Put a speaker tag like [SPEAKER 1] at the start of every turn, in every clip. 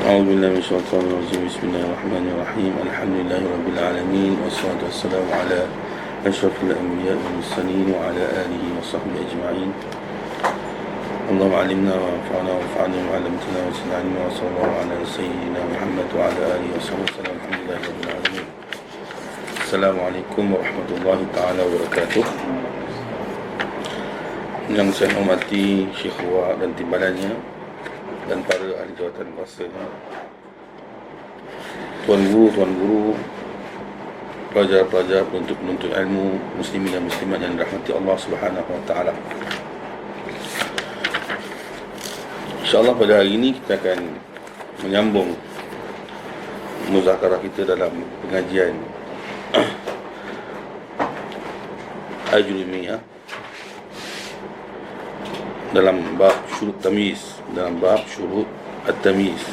[SPEAKER 1] أعوذ بالله من الشيطان الرجيم. بسم الله الرحمن الرحيم. الحمد لله رب العالمين، والصلاة والسلام على أشرف الأنبياء والمرسلين وعلى آله وصحبه أجمعين. اللهم علمنا وانفعنا وانفعنا وعلمتنا وزدنا علما، وصلى الله على سيدنا محمد وعلى آله وصحبه وسلم. الحمد لله رب العالمين. السلام عليكم ورحمة الله تعالى وبركاته. Yang saya hormati Syekh Wak dan timbalannya dan para ahli jawatan kuasanya, tuan guru, pelajar-pelajar, penuntut ilmu, muslimin dan muslimat yang dirahmati Allah Subhanahu wa taala. InsyaAllah pada hari ini kita akan menyambung muzakarah kita dalam pengajian Ajrumiyah dalam bab syurut tamyiz, dalam bab syurut at-tamyiz.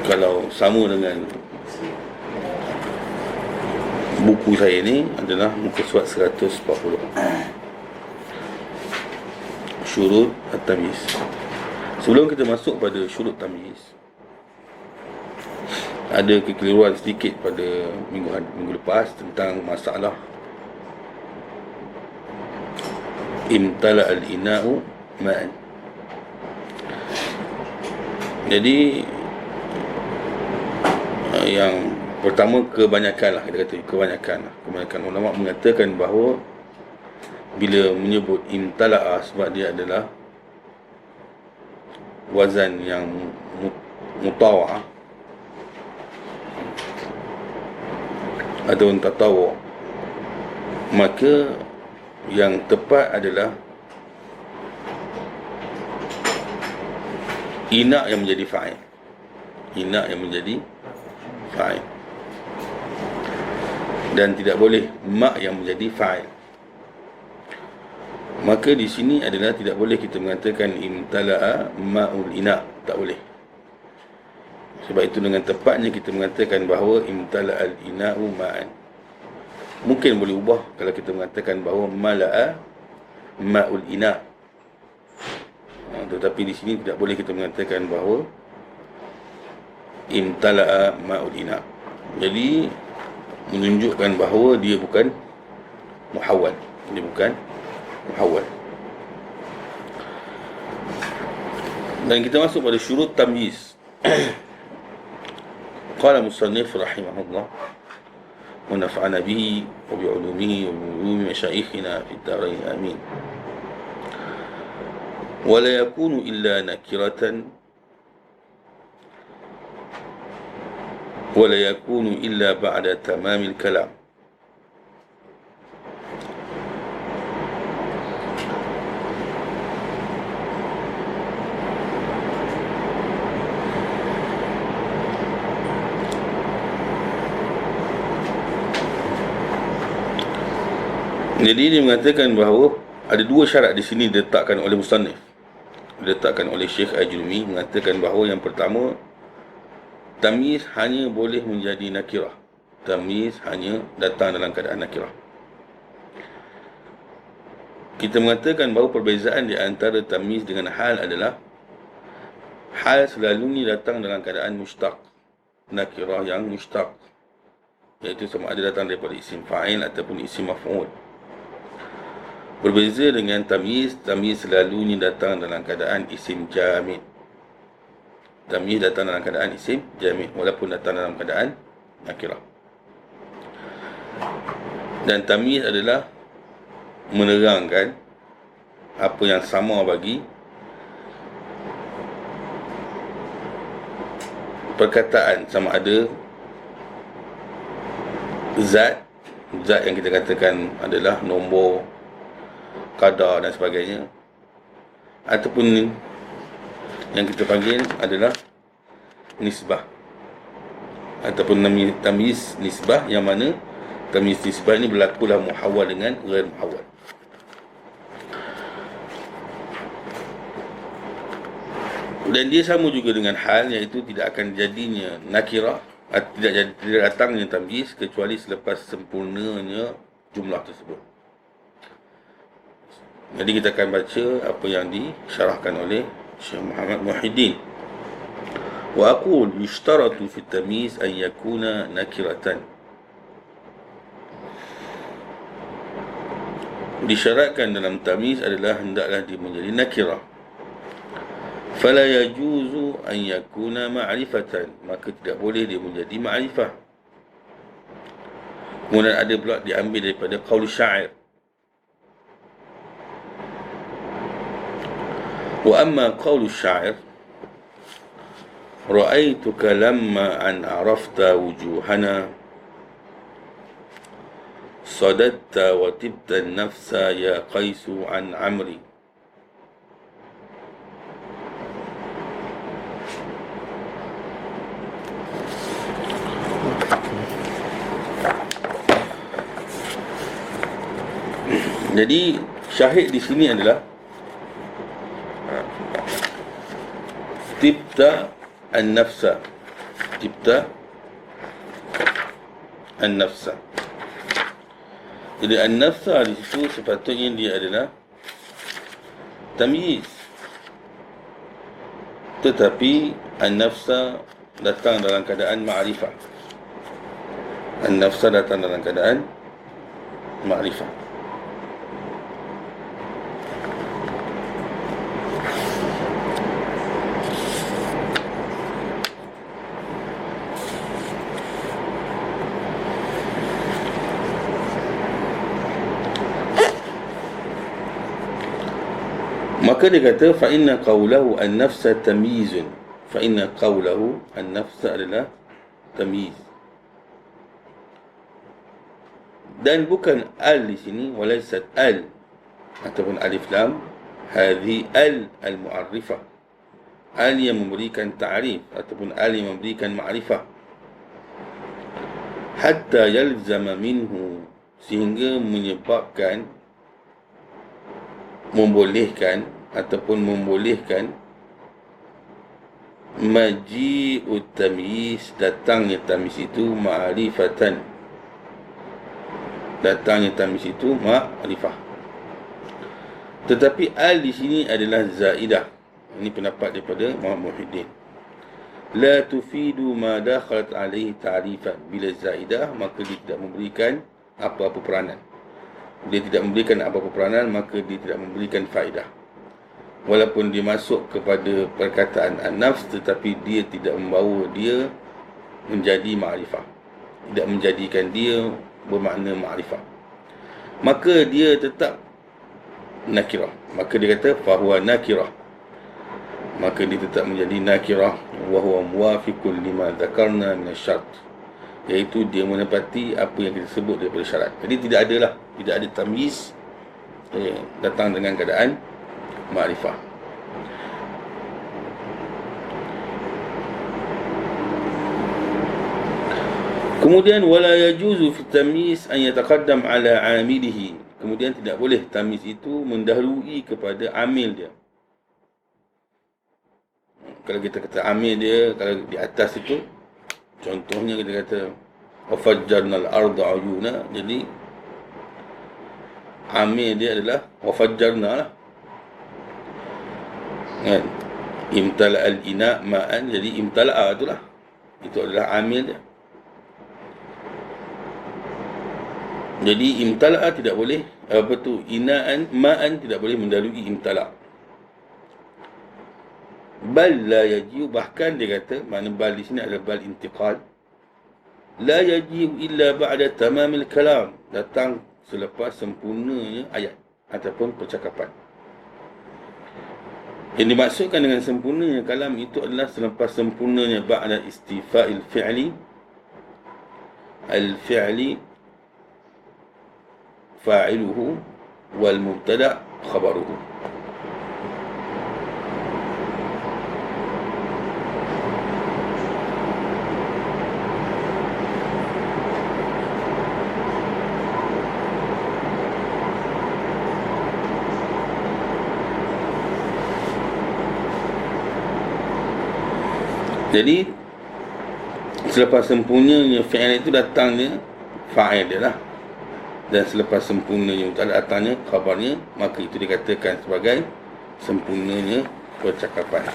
[SPEAKER 1] Kalau sama dengan buku saya ini adalah muka surat 140, syurut at-tamyiz. Sebelum kita masuk pada syurut tamyiz, ada kekeliruan sedikit pada minggu lepas tentang masalah imtala al-ina'u ma'an. Jadi yang pertama, kebanyakan ulama mengatakan bahawa bila menyebut imtala'a, sebab dia adalah wazan yang mutawa'ah atau tatawu', maka yang tepat adalah ina' yang menjadi fa'il. Dan tidak boleh ma' yang menjadi fa'il. Maka di sini adalah tidak boleh kita mengatakan imtala'a ma'ul ina', tak boleh. Sebab itu dengan tepatnya kita mengatakan bahawa imtala'al ina'u ma'an. Mungkin boleh ubah kalau kita mengatakan bahawa mala'a ma'ul ina'. Tetapi di sini tidak boleh kita mengatakan bahawa imtala'a ma'ul ina'. Jadi menunjukkan bahawa dia bukan muhawwal. Dan kita masuk pada syurut tamyiz. Qala musannif rahimahullah ونفعنا به وبعلومه وبعلوم مشايخنا في الدارين آمين. ولا يكون إلا نكرة ولا يكون إلا بعد تمام الكلام. Jadi dia mengatakan bahawa ada dua syarat di sini diletakkan oleh musannif, diletakkan oleh Syekh Ajrumi, mengatakan bahawa yang pertama, tamyiz hanya boleh menjadi nakirah. Tamyiz hanya datang dalam keadaan nakirah. Kita mengatakan bahawa perbezaan di antara tamyiz dengan hal adalah hal selalunya datang dalam keadaan mushtaq, nakirah yang mushtaq, iaitu sama ada datang daripada isim fa'il ataupun isim maf'ul. Berbeza dengan tamyiz selalunya datang dalam keadaan isim jamid. Tamyiz datang dalam keadaan isim jamid walaupun datang dalam keadaan nakirah. Dan tamyiz adalah menerangkan apa yang sama bagi perkataan, sama ada zat yang kita katakan adalah nombor, kadar dan sebagainya, ataupun yang kita panggil adalah nisbah, ataupun tamyiz nisbah, yang mana tamyiz nisbah ini berlakulah muhawwal dengan ghair muhawwal. Dan dia sama juga dengan hal, iaitu tidak akan jadinya nakirah, tidak datangnya tamyiz kecuali selepas sempurnanya jumlah tersebut. Jadi kita akan baca apa yang disyarahkan oleh Syekh Muhammad Muhyiddin. Wa aqul yushtaratu fi tamyiz an yakuna nakiratan. Disyaratkan dalam tamyiz adalah hendaklah dia menjadi nakirah. Fala yajuzu an yakuna ma'rifatan, maka tidak boleh dia menjadi ma'rifah. Kemudian ada pula diambil daripada qaul syair. Wa amma qaul syair ra'aituka lamma an arafta wujuhana sadatta wa tibta an-nafsa ya qaisu an amri. Jadi syahid di sini adalah tibta an-nafsa. Tibta an-nafsa. Jadi an-nafsa di situ sepatutnya dia adalah tamyiz. Tetapi an-nafsa datang dalam keadaan ma'rifah. An-nafsa datang dalam keadaan ma'rifah. Maka dia kata fa inna qawlahu an-nafsa tamyizun. Fa inna qawlahu an-nafsa adalah tamyiz. Dan bukan al di sini, walaysat al ataupun alif lam, hadhi al-mu'arrifah. Al yang memberikan ta'rif ataupun al yang memberikan ma'rifah. Hatta yalzama minhu, sehingga menyebabkan, membolehkan ataupun membolehkan maji'ut tamyiz, datangnya tamyiz itu ma'rifatan. Datangnya tamyiz itu ma'rifah. Tetapi al di sini adalah zaidah. Ini pendapat daripada Muhammad Muhyiddin. La tufidu ma dakhalat alaihi ta'rifan. Bila zaidah, maka dia tidak memberikan apa-apa peranan. Dia tidak memberikan apa-apa peranan, maka dia tidak memberikan faedah. Walaupun dia masuk kepada perkataan an-nafs, tetapi dia tidak membawa dia menjadi ma'rifah, tidak menjadikan dia bermakna ma'rifah, maka dia tetap nakirah. Maka dia kata fahuwa nakirah, maka dia tetap menjadi nakirah. Wa huwa muwafiqun lima dzakarna min asy-syart, iaitu dia menepati apa yang kita sebut daripada syarat. Jadi tidak ada tamyiz datang dengan keadaan ma'rifah. Kemudian wala yajuzu fi tamyiz an yataqaddam ala amilihi. Kemudian tidak boleh tamyiz itu mendahului kepada amil dia. Kalau kita kata amil dia, kalau di atas itu, contohnya kita kata wafajjarnal arda uyuna, jadi amil dia adalah wafajjarna lah, kan? Imtala al-ina ma'an, jadi imtala'a itulah, itu adalah amil dia. Jadi imtala'a tidak boleh, apa tu, ina'an ma'an tidak boleh mendahului imtala'. Bal la yajiu, bahkan dia kata, makna bal di sini adalah bal intiqal, la yajiu illa ba'da tamamil kalam, datang selepas sempurnanya ayat ataupun percakapan. Yang dimaksudkan dengan sempurnanya kalam itu adalah selepas sempurnanya ba'da istifa'il fi'li, al-fi'li fa'iluhu wal mubtada' khabaruhu. Jadi selepas sempurnanya fi'il itu datangnya fa'il dia lah. dan selepas sempurnanya mubtada datangnya khabarnya, maka itu dikatakan sebagai sempurnanya percakapan.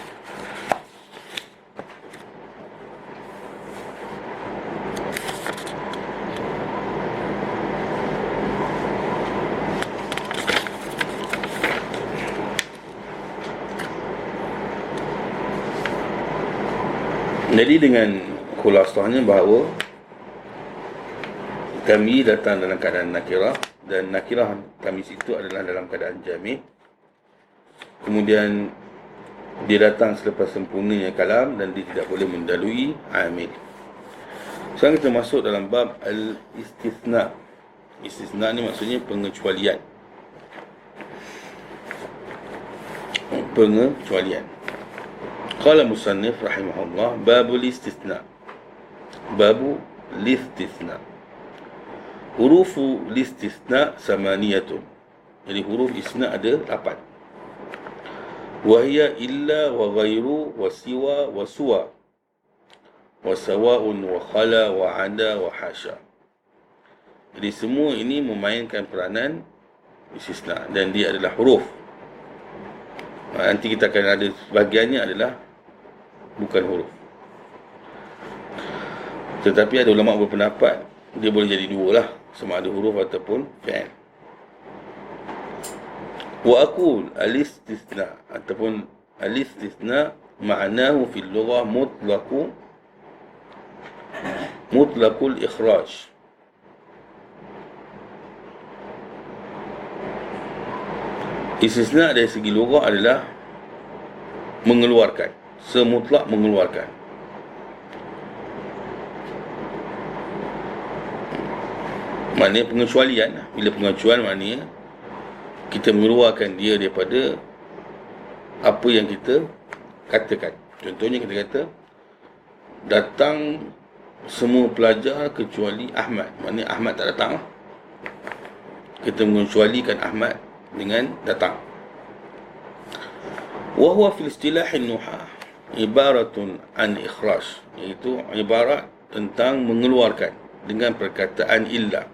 [SPEAKER 1] Jadi dengan khulasahnya bahawa kami datang dalam keadaan nakirah, dan nakirah kami itu adalah dalam keadaan jami'. Kemudian dia datang selepas sempurnanya kalam dan dia tidak boleh mendalui amil. Sekarang kita masuk dalam bab al-istithna. Istithna ni maksudnya pengecualian. Pengecualian. Qala musannif rahimahullah, babul istithna. Babu listithna. Hurufu listithna samaniyatun. Jadi huruf istithna ada 8. Wahia illa wa ghairu wa siwa wa suwa wa sawa'un wa khala wa ada wa hasha. Jadi semua ini memainkan peranan istisna dan dia adalah huruf. Nanti kita akan ada sebahagiannya adalah bukan huruf. Tetapi ada ulama berpendapat dia boleh jadi dua lah, sama ada huruf ataupun fi'il. Wa aqul al-istithna ataupun al-istithna ma'nahu fil lughah mutlaqul ikhraj. Istisna dari segi lughah adalah mengeluarkan, semutlak mengeluarkan. Maknanya pengecualian. Bila pengecualian maknanya kita mengeluarkan dia daripada apa yang kita katakan. Contohnya kita kata datang semua pelajar kecuali Ahmad, maknanya Ahmad tak datang. Kita mengecualikan Ahmad dengan datang. Wa huwa fil istilahin nuhah ibaratun an ikhraj, iaitu ibarat tentang mengeluarkan dengan perkataan illa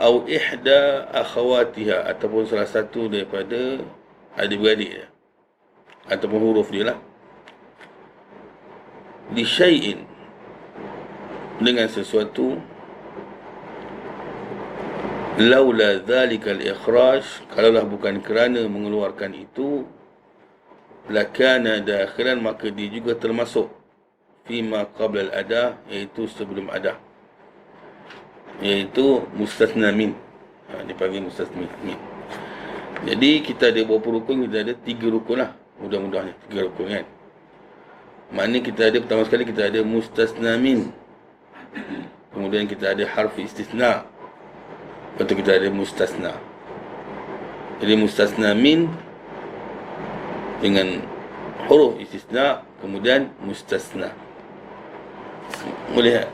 [SPEAKER 1] au ihda akhawatiha, ataupun salah satu daripada adik-beradik dia ataupun huruf dia lah, di syai'in, dengan sesuatu, laula dhalika al-ikhraj, kalaulah bukan kerana mengeluarkan itu, lakana dakhilan, maka dia juga termasuk fima qabla al-adah, iaitu sebelum adah, iaitu mustasna min. Dipanggil mustasna min. Jadi kita ada berapa rukun? Kita ada 3 rukun lah, mudah-mudahnya 3 rukun kan. Maknanya kita ada, pertama sekali kita ada mustasna min, kemudian kita ada harf istisna, lepas tu kita ada mustasna. Jadi mustasna min dengan huruf istisna, kemudian mustasna. Boleh tak?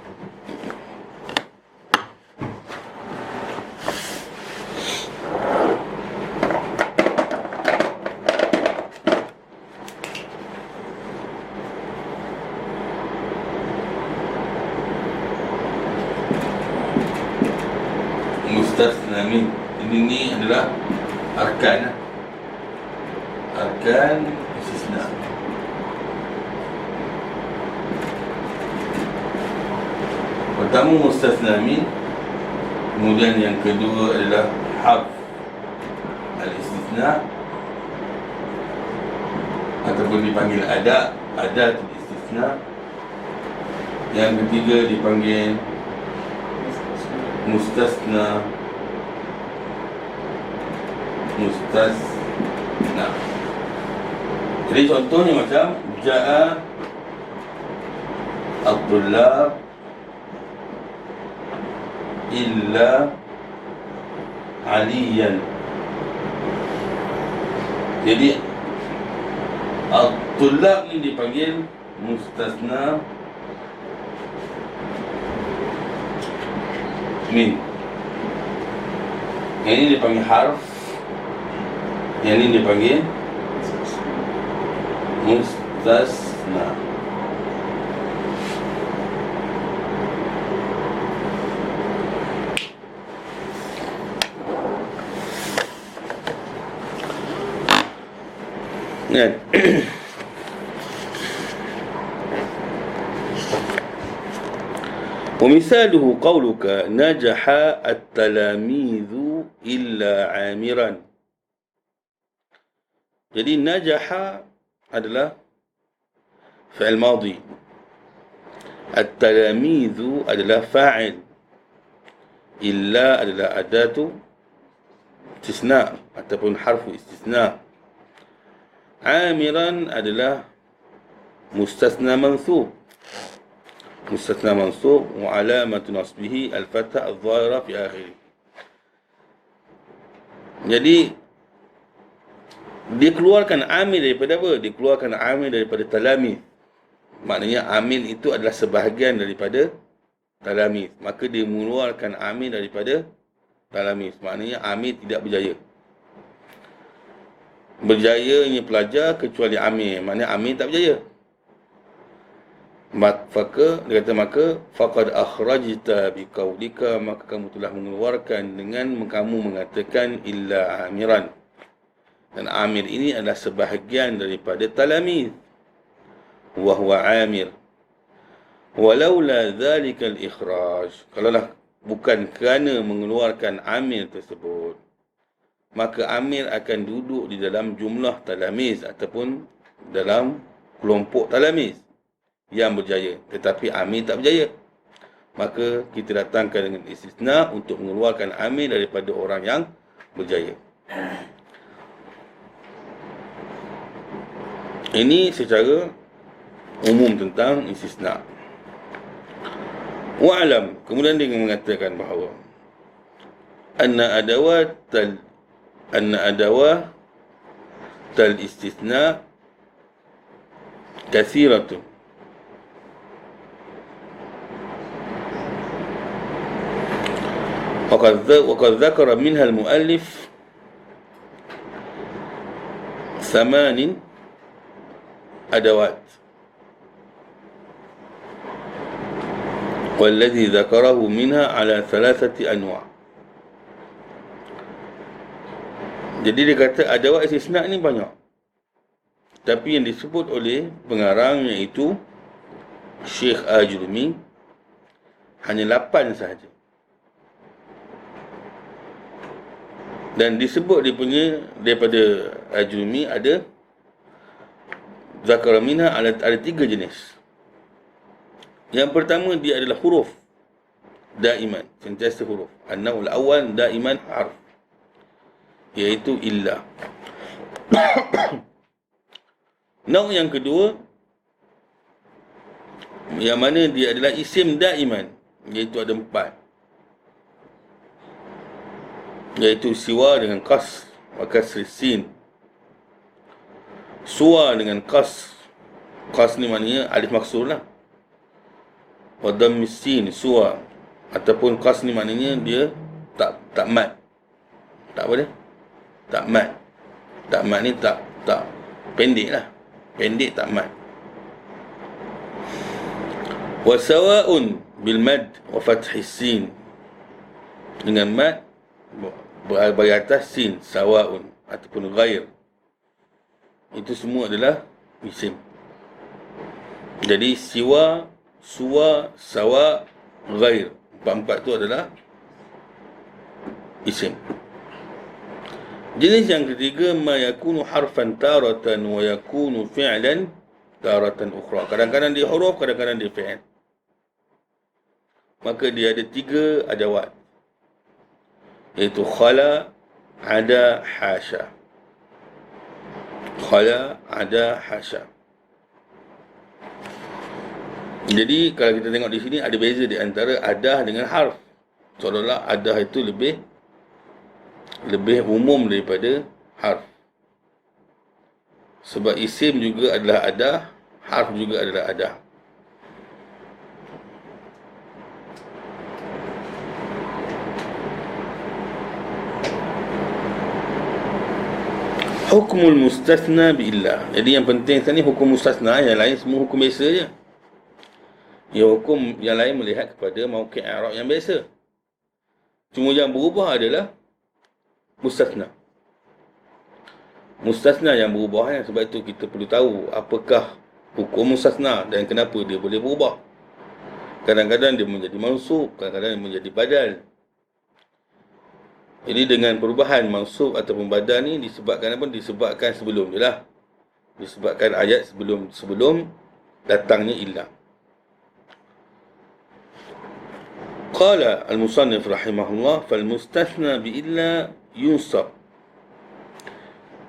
[SPEAKER 1] Mustasna min ini adalah arkan, arkan istisna. Pertama mustasna min, kemudian yang kedua adalah harf al-istisna ataupun dipanggil adat istisna. Yang ketiga dipanggil mustasna. Jadi contohnya macam ja'a at-tullab illa aliyan. Jadi at-tullab ni dipanggil mustasna min. Yang ini dipanggil harf, yang ini dipanggil mustasna. Kan? ومثاله قولك نجح التلاميذ إلا عامرا. Jadi najaha adalah fi'il madhi, at-talamidhu adalah fa'il, illa adalah adatu istisna ataupun harfu istisna, amiran adalah mustasna mansub. مستثنى منصوب وعلامة نصبه الفتحة الظاهرة في آخره. Jadi dikeluarkan amil daripada apa? Dikeluarkan amil daripada talamiz. Maknanya amil itu adalah sebahagian daripada talamiz. Maka dia mengeluarkan amil daripada talamiz. Maknanya amil tidak berjaya. Berjayanya pelajar kecuali amil. Maknanya amil tak berjaya. Maka dia kata maka faqad akhrajta biqaulika, maka kamu telah mengeluarkan dengan kamu mengatakan illa amiran. Dan amir ini adalah sebahagian daripada talamiz, wa huwa amir. Walaula dhalika al-ikhraj, kalaulah bukan kerana mengeluarkan amir tersebut, maka amir akan duduk di dalam jumlah talamiz ataupun dalam kelompok talamiz yang berjaya, tetapi amil tak berjaya. Maka kita datangkan dengan istisna untuk mengeluarkan amil daripada orang yang berjaya. Ini secara umum tentang istisna. Wa'alam, kemudian dia mengatakan bahawa anna adawat tal istisna kathiratun. وقد ذكر منها المؤلف 8 أدوات، والذي ذكره منها على 3 أنواع. Jadi dia kata adawat istisna ni banyak, tapi yang disebut oleh pengarang iaitu Syekh Ajurumi hanya 8 sahaja. Dan disebut dia punya daripada Ajurumi ada zakara minha ada 3 jenis. Yang pertama dia adalah huruf daiman, sentiasa huruf. An-naw'ul awwal daiman harf, iaitu illa. Naw' yang kedua yang mana dia adalah isim daiman, iaitu ada 4, iaitu siwa dengan qas wa kasri sin, suwa dengan qas ni maknanya alif maksur lah, wa dhammis sin suwa, ataupun qas ni maknanya dia tak mat, tak apa dia, tak mat ni tak pendek lah, pendek tak mat. Wa sawa'un bil mad wa fathis sin, dengan mat bagi atas sin, sawa'un ataupun ghair, itu semua adalah isim. Jadi siwa, suwa, sawa, ghair, 4 tu adalah isim. Jenis yang ketiga, ma yakunu harfan taratan wa yakunu fi'lan taratan ukhra. Kadang-kadang dia huruf, kadang-kadang dia fi'il. Maka dia ada 3 adawat, iaitu khala, ada, hasya. Khala, ada, hasya. Jadi kalau kita tengok di sini ada beza di antara adah dengan harf. Seolah-olah adah itu lebih umum daripada harf. Sebab isim juga adalah adah, harf juga adalah adah. Hukmul mustasna bi'illah. Jadi yang penting sekarang ni hukum mustasna, yang lain semua hukum biasa je. Ya, hukum yang lain melihat kepada mauqi' i'rab yang biasa. Cuma yang berubah adalah mustasna. mustasna yang berubah. Sebab itu kita perlu tahu apakah hukum mustasna dan kenapa dia boleh berubah. Kadang-kadang dia menjadi mansub, kadang-kadang dia menjadi badal. Jadi dengan perubahan mansub ataupun badal ni disebabkan apa? Disebabkan sebelum je lah. Disebabkan ayat sebelum datangnya illah. Qala al-musannif rahimahullah, fal mustathna bi illa yunsab.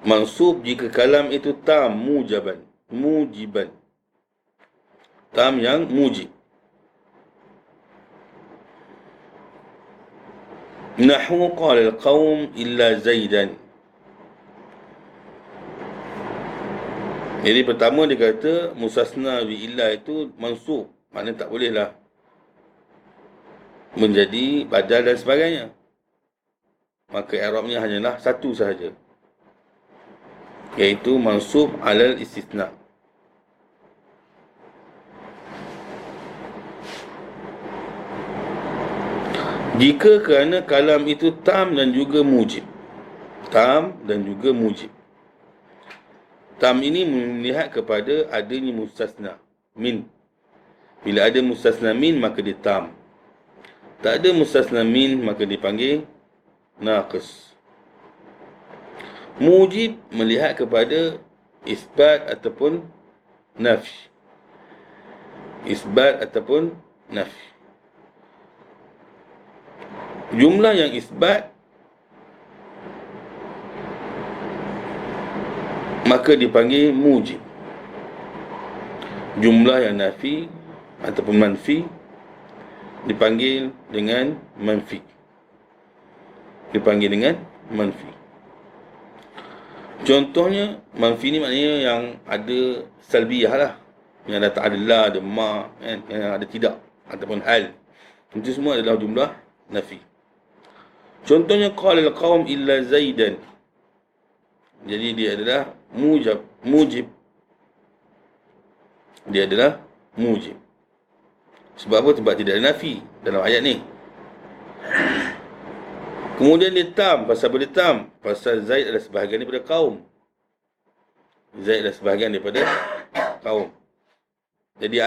[SPEAKER 1] Mansub jika kalam itu tam mujiban. Tam yang mujib. Nahwu qala al-qaum illa Zaidan. Jadi pertama dia kata mustasna bi illa itu mansub, maknanya tak bolehlah menjadi badal dan sebagainya. Maka i'rabnya hanyalah satu sahaja, iaitu mansub alal istisna. Jika kerana kalam itu tam dan juga mujib. Tam dan juga mujib. Tam ini melihat kepada adanya mustasna min. Bila ada mustasna min, maka dia tam. Tak ada mustasna min, maka dipanggil naqis. Mujib melihat kepada isbat ataupun nafi. Isbat ataupun nafi. Jumlah yang isbat maka dipanggil mujib. Jumlah yang nafi ataupun manfi dipanggil dengan manfi. Dipanggil dengan manfi. Contohnya manfi ni maknanya yang ada salbiyah lah, yang ada tak ada la, ada ma, kan? Yang ada tidak ataupun hal. Itu semua adalah jumlah nafi. Contohnya qala al-qaum illa Zaidan. Jadi dia adalah mujib. Dia adalah mujib. Sebab apa? Sebab tidak ada nafi dalam ayat ni. Kemudian dia tam. Pasal apa dia tam? Pasal Zaid adalah sebahagian daripada kaum. Zaid adalah sebahagian daripada kaum. Jadi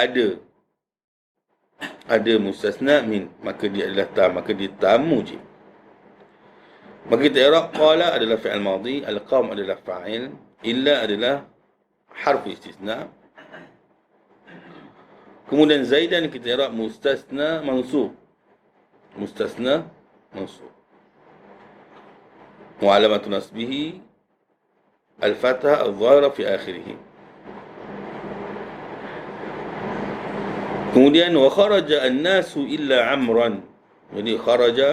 [SPEAKER 1] ada mustasna min, maka dia adalah tam. Maka dia tam mujib. Maka kita i'rab qala adalah fi'il madhi, al-qaum adalah fa'il, illa adalah harf istisna. Kemudian Zaidan kita i'rab mustasna mansub. Mustasna mansub. Wa alamatu nasbihi al-fathah al-dhahira fi akhirih. Kemudian wa kharaja an-nasu illa Amran. Jadi kharaja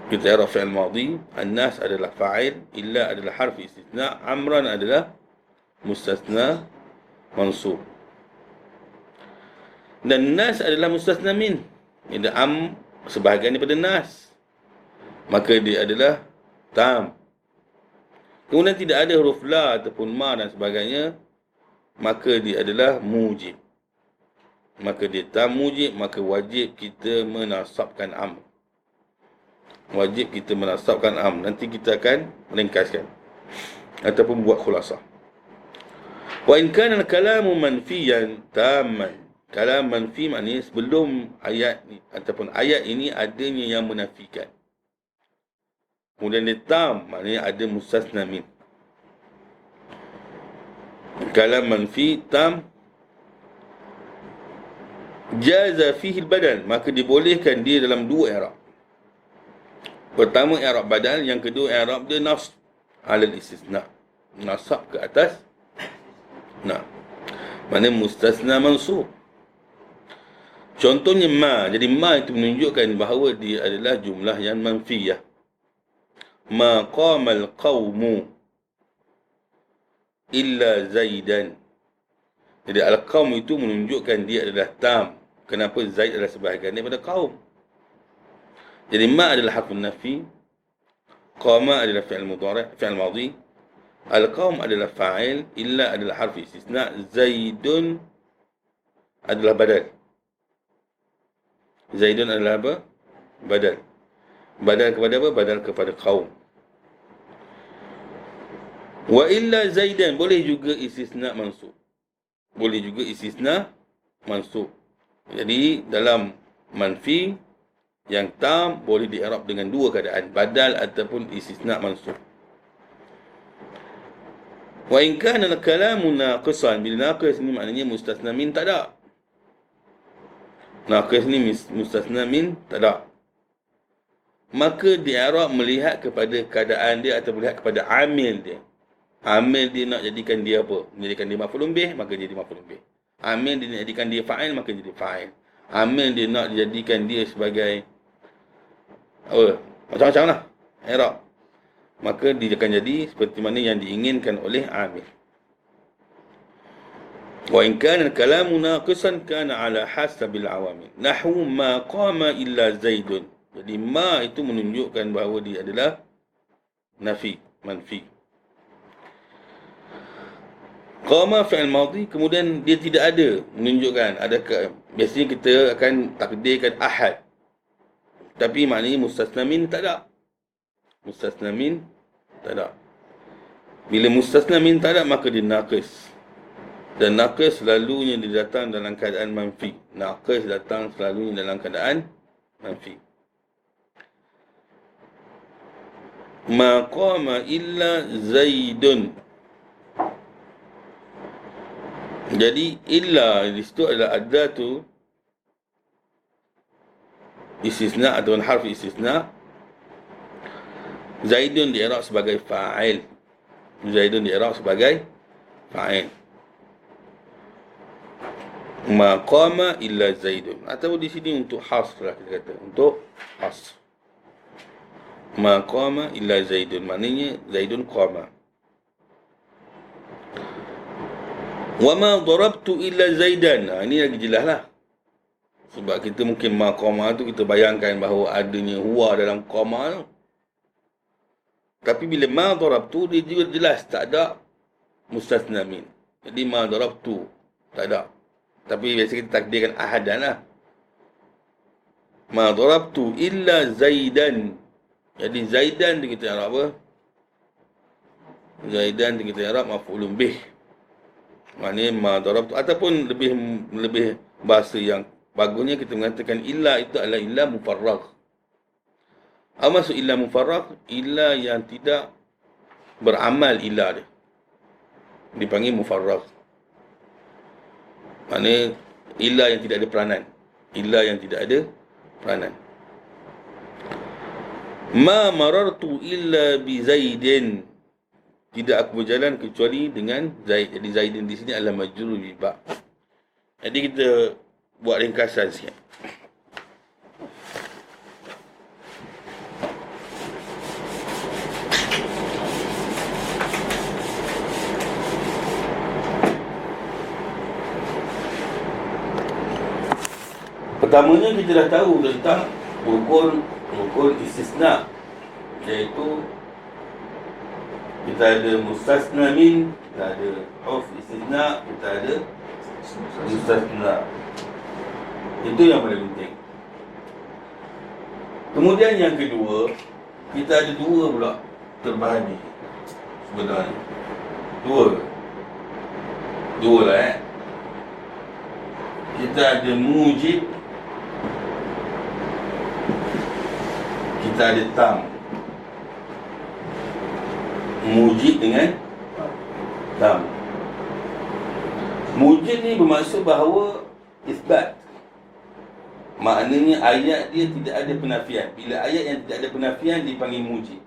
[SPEAKER 1] kita i'rab fi'il madhi, an-nas adalah fa'il, illa adalah harf istisna, Amran adalah mustasna mansub. Dan nas adalah mustasna min. Ini sebahagian daripada nas. Maka dia adalah tam. Kemudian tidak ada huruf la ataupun ma dan sebagainya, maka dia adalah mujib. Maka dia tam mujib, maka wajib kita menasabkan Wajib kita menasabkan Nanti kita akan ringkaskan ataupun buat khulasah. Wa in kana al-kalamu manfiyan tamman. Kalam manfi maknanya sebelum ayat ni ataupun ayat ini adanya yang menafikan. Kemudian dia tam maknanya ada mustasna min. Kalam manfi tam jaza fihi al-badal, maka dibolehkan dia dalam dua i'rab. Pertama i'rab badal, yang kedua i'rab dia nasb alal istisna. Nasab ke atas nah. Maknanya mustasna mansub. Contohnya ma. Jadi ma itu menunjukkan bahawa dia adalah jumlah yang manfiyah. Ma qamal qawmu illa Zaidan. Jadi al-qawm itu menunjukkan dia adalah tam. Kenapa? Zaid adalah sebahagian daripada kaum. Jadi ma adalah harfun nafi, qama adalah fi'il mudhari', fi'il madhi, al-qaum adalah fa'il, illa adalah harf istisna, Zaidun adalah badal. Zaidun adalah apa? Badal. Badal kepada apa? Badal kepada kaum. Wa illa Zaidan, boleh juga istisna mansub. Boleh juga istisna mansub. Jadi dalam manfi yang tam boleh di-i'rab dengan dua keadaan, badal ataupun istisna mansub. Wa in kana al-kalamu naqisan, bila naqis ni maknanya mustasna min tak ada. Naqis ni mustasna min tak ada. Maka di-i'rab melihat kepada keadaan dia atau melihat kepada amil dia. Amil dia nak jadikan dia apa? Menjadikan dia maf'ulun bih, maka jadi maf'ulun bih. Amil dia nak jadikan dia fa'il, maka jadi fa'il. Amil dia nak jadikan dia sebagai apa? Macam-macam lah i'rab. Maka dia akan jadi seperti mana yang diinginkan oleh amil. Wa in kana al-kalamu naqisan kana ala hasabil awamil. Nahwu ma qama illa Zaidun. Jadi ma itu menunjukkan bahawa dia adalah nafi, manfi. Qama fi'il madhi, kemudian dia tidak ada, menunjukkan adakah. Biasanya kita akan takdirkan ahad, tapi maknanya mustasna min tak ada. Mustasna min tak ada. Bila mustasna min tak ada, maka dia naqis. Dan naqis selalunya dia datang dalam keadaan manfi. Naqis datang selalunya dalam keadaan manfi. Ma qama illa Zaidun. Jadi illa di situ adalah adatu istisna atau harf istisna. Zaidun di-i'rab sebagai fa'il. Zaidun di-i'rab sebagai fa'il. Ma qama illa Zaidun. Atau di sini untuk hasr lah kita kata, untuk hasr. Ma qama illa Zaidun, maknanya Zaidun qama. Wa ma darabtu illa Zaidan. Ini lagi jelas lah. Sebab kita mungkin ma qama tu kita bayangkan bahawa adanya huwa dalam qama tu. Tapi bila ma darabtu, dia juga jelas tak ada mustasna min. Jadi ma darabtu tak ada. Tapi biasa kita takdirkan ahadan lah. Ma darabtu illa Zaidan. Jadi Zaidan tu kita i'rab apa? Zaidan tu kita i'rab maf'ulun bih. Maknanya ma darabtu, ataupun lebih bahasa yang bagusnya kita mengatakan illa itu adalah illa mufarragh. Apa maksud illa mufarragh? Illa yang tidak beramal illa dia, dipanggil mufarragh. Maknanya illa yang tidak ada peranan. Illa yang tidak ada peranan. Ma marartu illa bi Zaidin. Tidak aku berjalan kecuali dengan Zaid. Jadi Zaidin di sini adalah majrur bi ba. Jadi kita buat ringkasan sikit. Pertamanya kita dah tahu tentang rukun istisna, iaitu kita ada mustasna min, kita ada huruf istisna, kita ada mustasna. Itu yang paling penting. Kemudian yang kedua, kita ada dua pula terbahagi sebenarnya. Dua lah Kita ada mujib, kita ada tam. Mujib dengan tam. Mujib ni bermaksud bahawa isbat. Maknanya ayat dia tidak ada penafian. Bila ayat yang tidak ada penafian dipanggil mujib.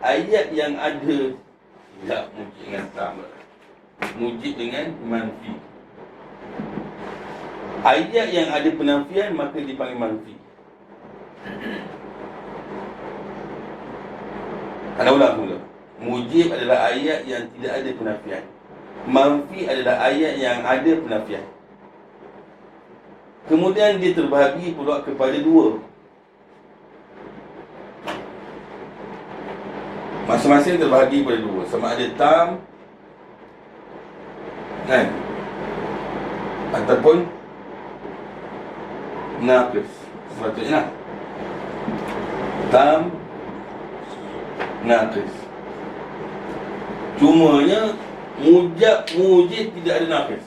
[SPEAKER 1] Ayat yang ada tidak mujib dengan tam. Mujib dengan manfi. Ayat yang ada penafian maka dipanggil manfi. Anda ulang dulu. Mujib adalah ayat yang tidak ada penafian. Manfi adalah ayat yang ada penafian. Kemudian dia terbahagi pula kepada dua. Masing-masing terbahagi kepada dua. Sama ada tam kan, ataupun naqis. Sepatutnya tam naqis. Cumanya mujib tidak ada naqis.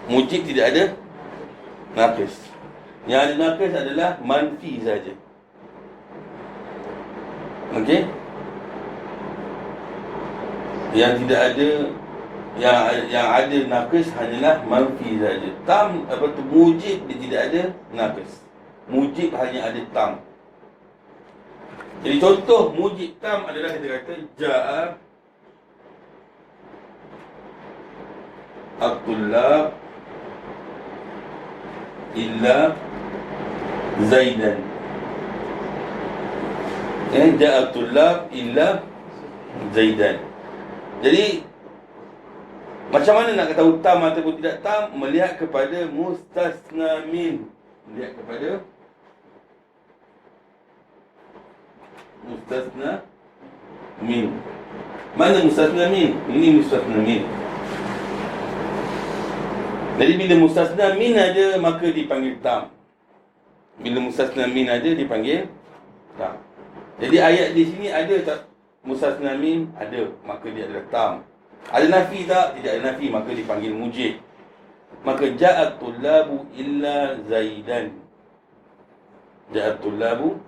[SPEAKER 1] Mujib tidak ada naqis. Yang ada naqis adalah manfi saja. Okey? Yang tidak ada, yang ada naqis hanyalah manfi saja. Tam apa tu, mujib dia tidak ada naqis. Mujib hanya ada tam. Jadi contoh mujib tam adalah kita kata ja'a at-tullab illa Zaidan. Ja'a at-tullab illa Zaidan. Jadi macam mana nak ketahui tam ataupun tidak tam? Melihat kepada mustasna min. Melihat kepada mustasna min. Mana mustasna min? Ini mustasna min. Jadi bila mustasna min ada, maka dipanggil tam. Bila mustasna min ada, dipanggil tam. Jadi ayat di sini ada tak mustasna min? Ada, maka dia adalah tam. Ada nafi tak? Tidak ada nafi, maka dipanggil mujib. Maka ja'at tullabu illa Zaidan. Ja'at tullabu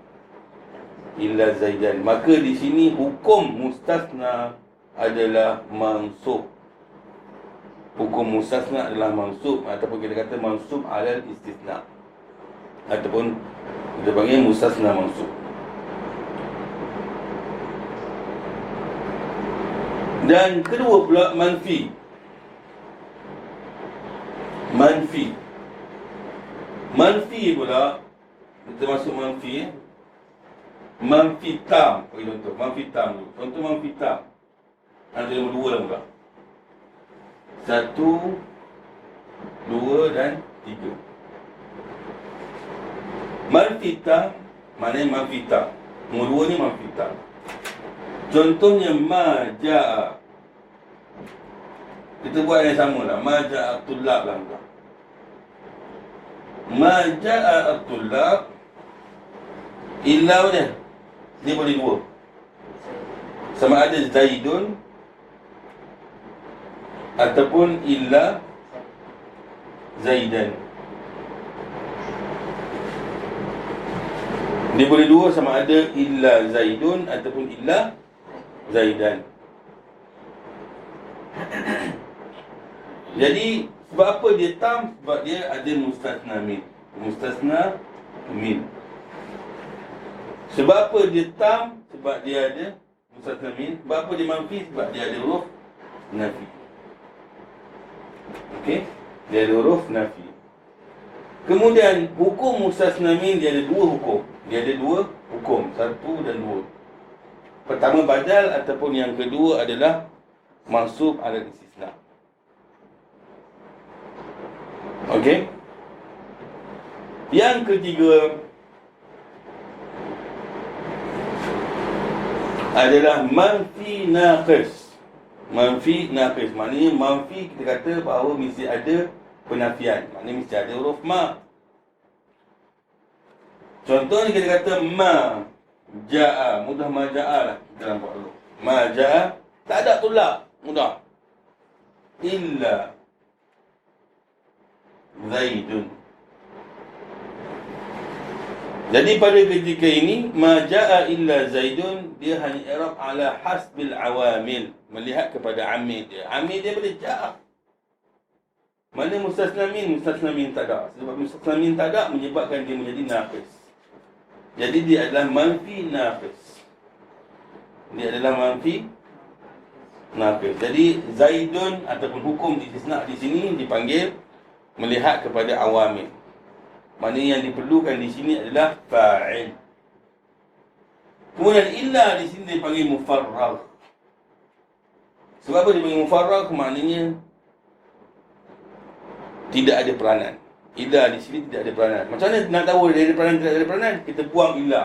[SPEAKER 1] illa Zaidan. Maka di sini hukum mustasna adalah mansub. Hukum mustasna adalah mansub, ataupun kita kata mansub alal istisna, ataupun kita panggil mustasna mansub. Dan kedua pula manfi. Manfi pula, kita masuk manfi. Manfi tam, bagi contoh. Manfi tam dulu. Contoh manfi tam. Ada nombor dua lah pula. 1, 2 dan 3. Manfi tam, maknanya manfi tam. Nombor 2 ni manfi tam. Contohnya ma ja'a. Kita buat yang sama lah. Ma ja'a tullab lah. Ma ja'a tullab illa dia. Dia boleh dua. Sama ada Zaidun ataupun illa Zaidan. Dia boleh dua, sama ada illa Zaidun ataupun illa Zaidan. Jadi sebab apa dia tam? Sebab dia ada mustasna min. Mustasna min. Sebab apa dia tam? Sebab dia ada mustasna min. Sebab apa dia manfi? Sebab dia ada huruf nafi. Okey? Dia ada huruf nafi. Kemudian hukum mustasna min dia ada dua hukum. Dia ada dua hukum, 1 dan 2. Pertama badal, ataupun yang kedua adalah mansub alal istisna. Okey? Yang ketiga adalah manfi naqis. Manfi naqis, maknanya manfi kita kata bahawa mesti ada penafian. Maknanya mesti ada huruf ma. Contohnya kita kata ma ja'a, mudah ma ja'a lah. Kita nampak dulu. Ma ja'a, tak ada tulak, mudah. Illa Zaidun. Jadi pada ketika ini ma ja'a illa Zaidun, dia hanya i'rab ala hasbil awamil, melihat kepada amil dia. Amil dia boleh ja'a. Mana mustasna min? Mustasna min tak ada. Sebab mustasna min tak ada menyebabkan dia menjadi naqis. Jadi dia adalah manfi naqis. Dia adalah manfi naqis. Jadi Zaidun ataupun hukum istisna di sini dipanggil melihat kepada awamil. Maknanya yang diperlukan di sini adalah fa'il. Kemudian illa di sini dipanggil mufarragh. Sebab apa dipanggil mufarragh? Maknanya tidak ada peranan. Illa di sini tidak ada peranan. Macam mana nak tahu dia ada peranan, tidak ada peranan? Kita buang illa.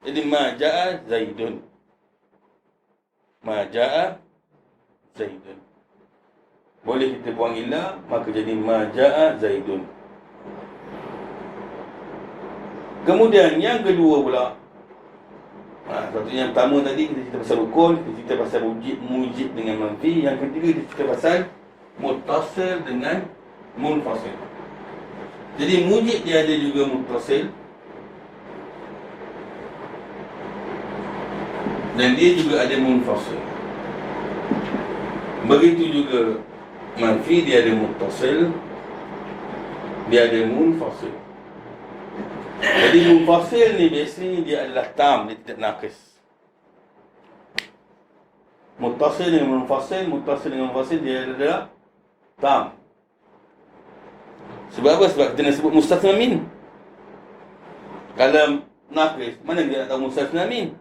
[SPEAKER 1] Jadi ma ja'a Zaidun. Ma ja'a Zaidun. Boleh kita buang illa, maka jadi ma ja'a Zaidun. Kemudian yang kedua pula, Satu yang pertama tadi kita cerita pasal rukun, kita cerita pasal mujib dengan manfi. Yang ketiga kita cerita pasal muttasil dengan munfasil. Jadi mujib dia ada juga muttasil, dan dia juga ada munfasil. Begitu juga manfi, dia ada muttasil, dia ada munfasil. Jadi munfasil ni biasanya dia adalah tam, dia tidak naqis. Muttasil dengan munfasil dia adalah tam. Sebab apa? Sebab kita nak sebut mustasna min. Kalau naqis, mana dia nak tahu mustasna min?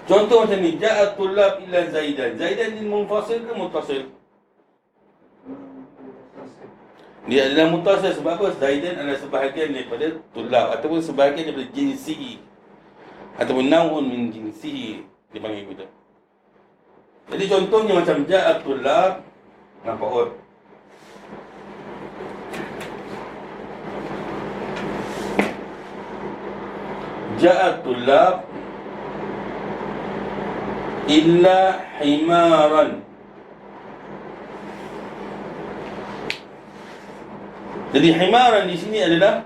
[SPEAKER 1] Contoh macam ni, ja'a tullab ila Zaidan. Zaidan ni munfasil ke muttasil? Dia adalah muttasil. Sebab apa? Zaidan adalah sebahagian daripada tullab, ataupun sebahagian daripada jinsihi, ataupun naw'un min jinsihi dipanggil kita. Jadi contohnya macam ja'a tullab, nampak kot? Ja'a tullab illa himaran. Jadi himaran di sini adalah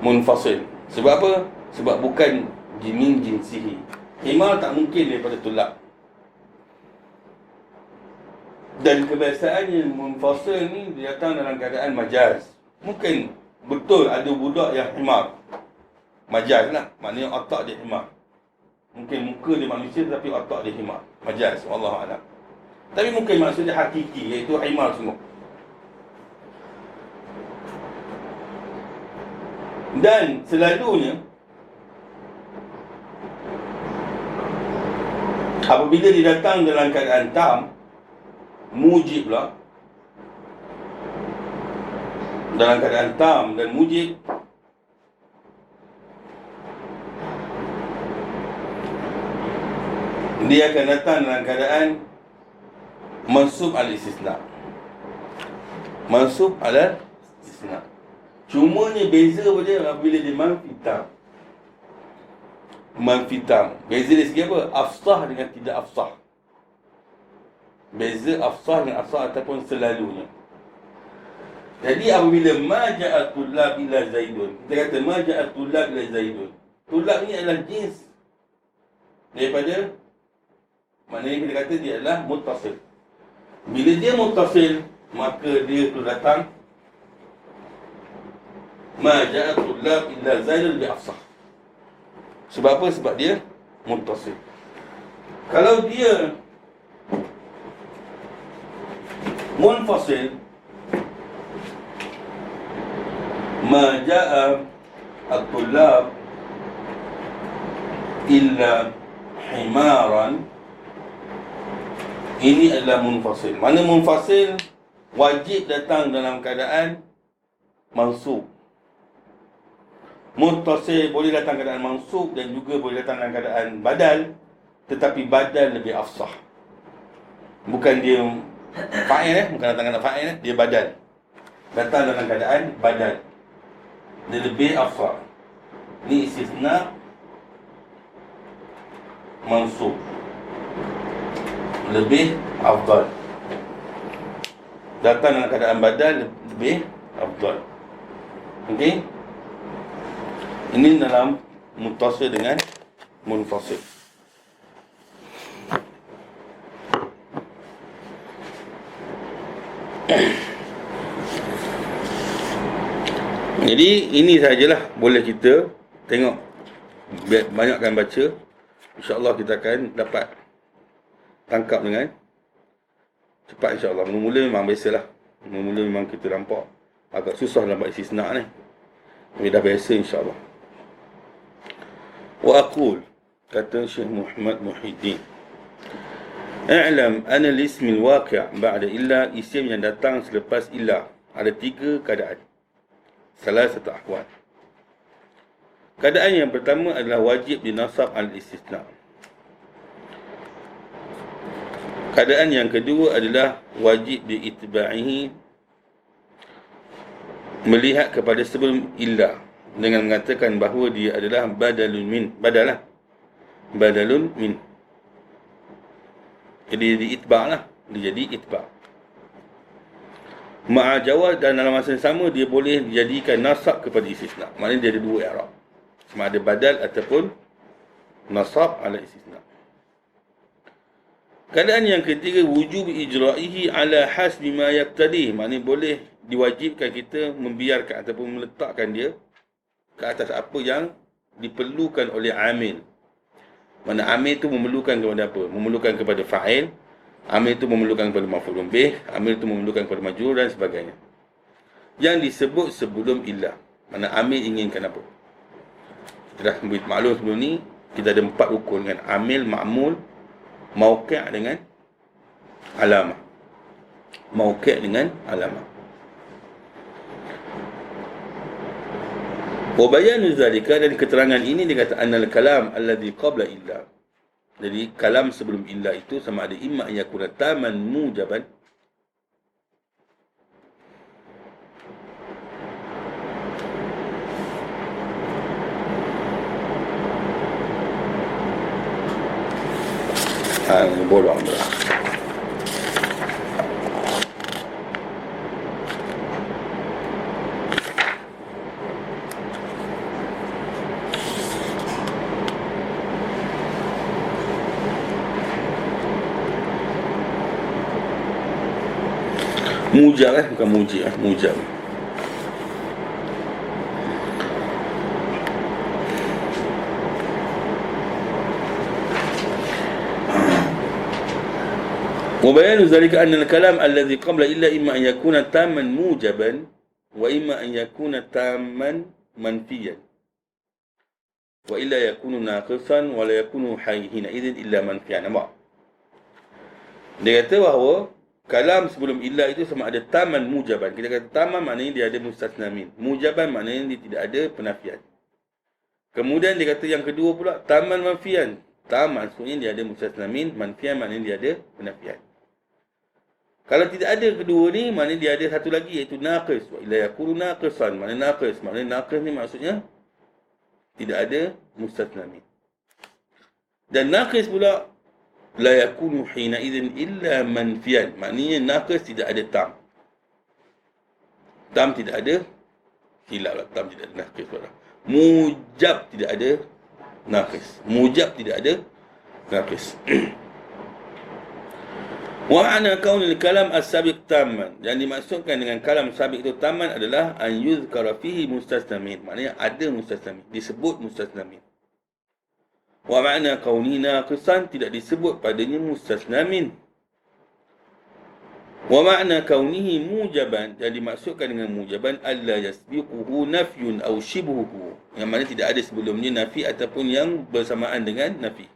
[SPEAKER 1] munfasil. Sebab apa? Sebab bukan min jinsihi. Himar tak mungkin daripada tulab. Dan kebiasaannya munfasil ni dia datang dalam keadaan majaz. Mungkin betul ada budak yang himar. Majaz lah, maknanya otak dia himar. Mungkin muka dia manusia tapi otak dia himar. Majaz, wallahualam. Tapi mungkin maksudnya hakiki, iaitu himar semua. Dan selalunya apabila dia datang dalam keadaan tam, mujib lah. Dalam keadaan tam dan mujib, dia akan datang dalam keadaan mansub al-istisna. Mansub al-istisna. Cumanya beza pada bila dia manfitam. Manfitam. Beza dari segi apa? Afsah dengan tidak afsah. Beza afsah dengan afsah ataupun selalunya. Jadi apabila ma ja'a tullab ila Zaidun, kita kata ma ja'a tullab ila Zaidun. Tullab ni adalah jins daripada, maknanya kita kata dia adalah muttasil. Bila dia muttasil, maka dia tu datang ma ja'a tullab illa Zaidun bi afsah. Sebab apa? Sebab dia muttasil. Kalau dia munfasil, ma ja'a at-tullab illa himaran, ini adalah munfasil. Mana munfasil wajib datang dalam keadaan mansub. Muttasil boleh datang keadaan mansub dan juga boleh datang dalam keadaan badal, tetapi badal lebih afsah. Bukan dia fa'il, bukan datang keadaan fa'il, dia badal. Datang dalam keadaan badal. Dia lebih afsah. Ni istisna mansub, lebih afdal. Datang dalam keadaan badal lebih afdal. Okey? Ini dalam muttasil dengan munfasil. Jadi ini sajalah, boleh kita tengok, banyakkan baca. InsyaAllah kita akan dapat tangkap dengan cepat insyaAllah. Mula-mula memang biasalah. Mula-mula memang kita nampak agak susah dalam bab istisna ni. Tapi dah biasa insyaAllah. Wa aqul, kata Syekh Muhammad Muhyiddin, i'lam anna al-ism al-waqi' ba'da illa, isim yang datang selepas illa ada 3 keadaan. Salah satu ahwal. Keadaan yang pertama adalah wajib dinasab al-istisna. Keadaan yang kedua adalah wajib diitba'ihi, melihat kepada sebelum illa. dengan mengatakan bahawa dia adalah badalun min. Badalun min. Jadi diitba' lah. Dia jadi itba'. Ma'ajawaz, dan dalam masa yang sama dia boleh dijadikan nasab kepada istisna. Maknanya dia ada dua i'rab. Sama ada badal ataupun nasab ala istisna. Keadaan yang ketiga, wujub ijra'ihi ala hasbi ma yaqtadi. Maknanya boleh diwajibkan kita membiarkan ataupun meletakkan dia ke atas apa yang diperlukan oleh amil. Mana amil itu memerlukan kepada apa? Memerlukan kepada fa'il. Amil itu memerlukan kepada maf'ulun bih. Amil itu memerlukan kepada majrur dan sebagainya. Yang disebut sebelum illah. Mana amil inginkan apa? Kita dah maklum sebelum ni, kita ada 4 rukun dengan amil, ma'mul, mauqi' dengan alamah. Mauqi' dengan alamah. Wa bayanu zalika, dan keterangan ini dia kata annal kalam alladhi qabla illa. Jadi kalam sebelum illa itu sama ada imma yakuna taman mujaban, bolong dah. Mujab bukan mujib, mujab. وبيان ذلك أن الكلام الذي قبل إلا إما أن يكون تاما موجبا وإما أن يكون تاما منفيا وإلا يكون ناقصا ولا يكون حينئذ إلا منفيا. Nampak? Dia kata bahawa kalam sebelum illa itu sama ada taman mujaban. Kita kata taman maknanya dia ada mustasna min. Mujaban maknanya dia tidak ada penafian. Kemudian dia kata yang kedua pula taman manfian. Taman maksudnya dia ada mustasna min, manfian maknanya dia ada penafian. Kalau tidak ada kedua ni, maknanya dia ada satu lagi iaitu naqis. Wa illa yakunu naqisan. Maknanya naqis. Maknanya naqis ni maksudnya tidak ada mustasna min. Dan naqis pula la yakunu hina idzin illa manfiyan. Maknanya naqis tidak ada tam. Tam tidak ada. Hilal tam tidak ada naqis pula. Mujab tidak ada naqis. Mujab tidak ada naqis. Wa ma'na kaunil kalam as-sabiq tamman. Yang dimaksudkan dengan kalam sabiq itu tamman adalah an yuzkara fihi mustasna min. Maknanya ada mustasna min, disebut mustasna min. Wa ma'na kaunihi naqisan, tidak disebut padanya mustasna min. Wa ma'na kaunihi mujaban, yang dimaksudkan dengan mujaban alla yasbiquhu nafyun aw shibhuhu. Yang mana tidak ada sebelumnya nafi ataupun yang bersamaan dengan nafi.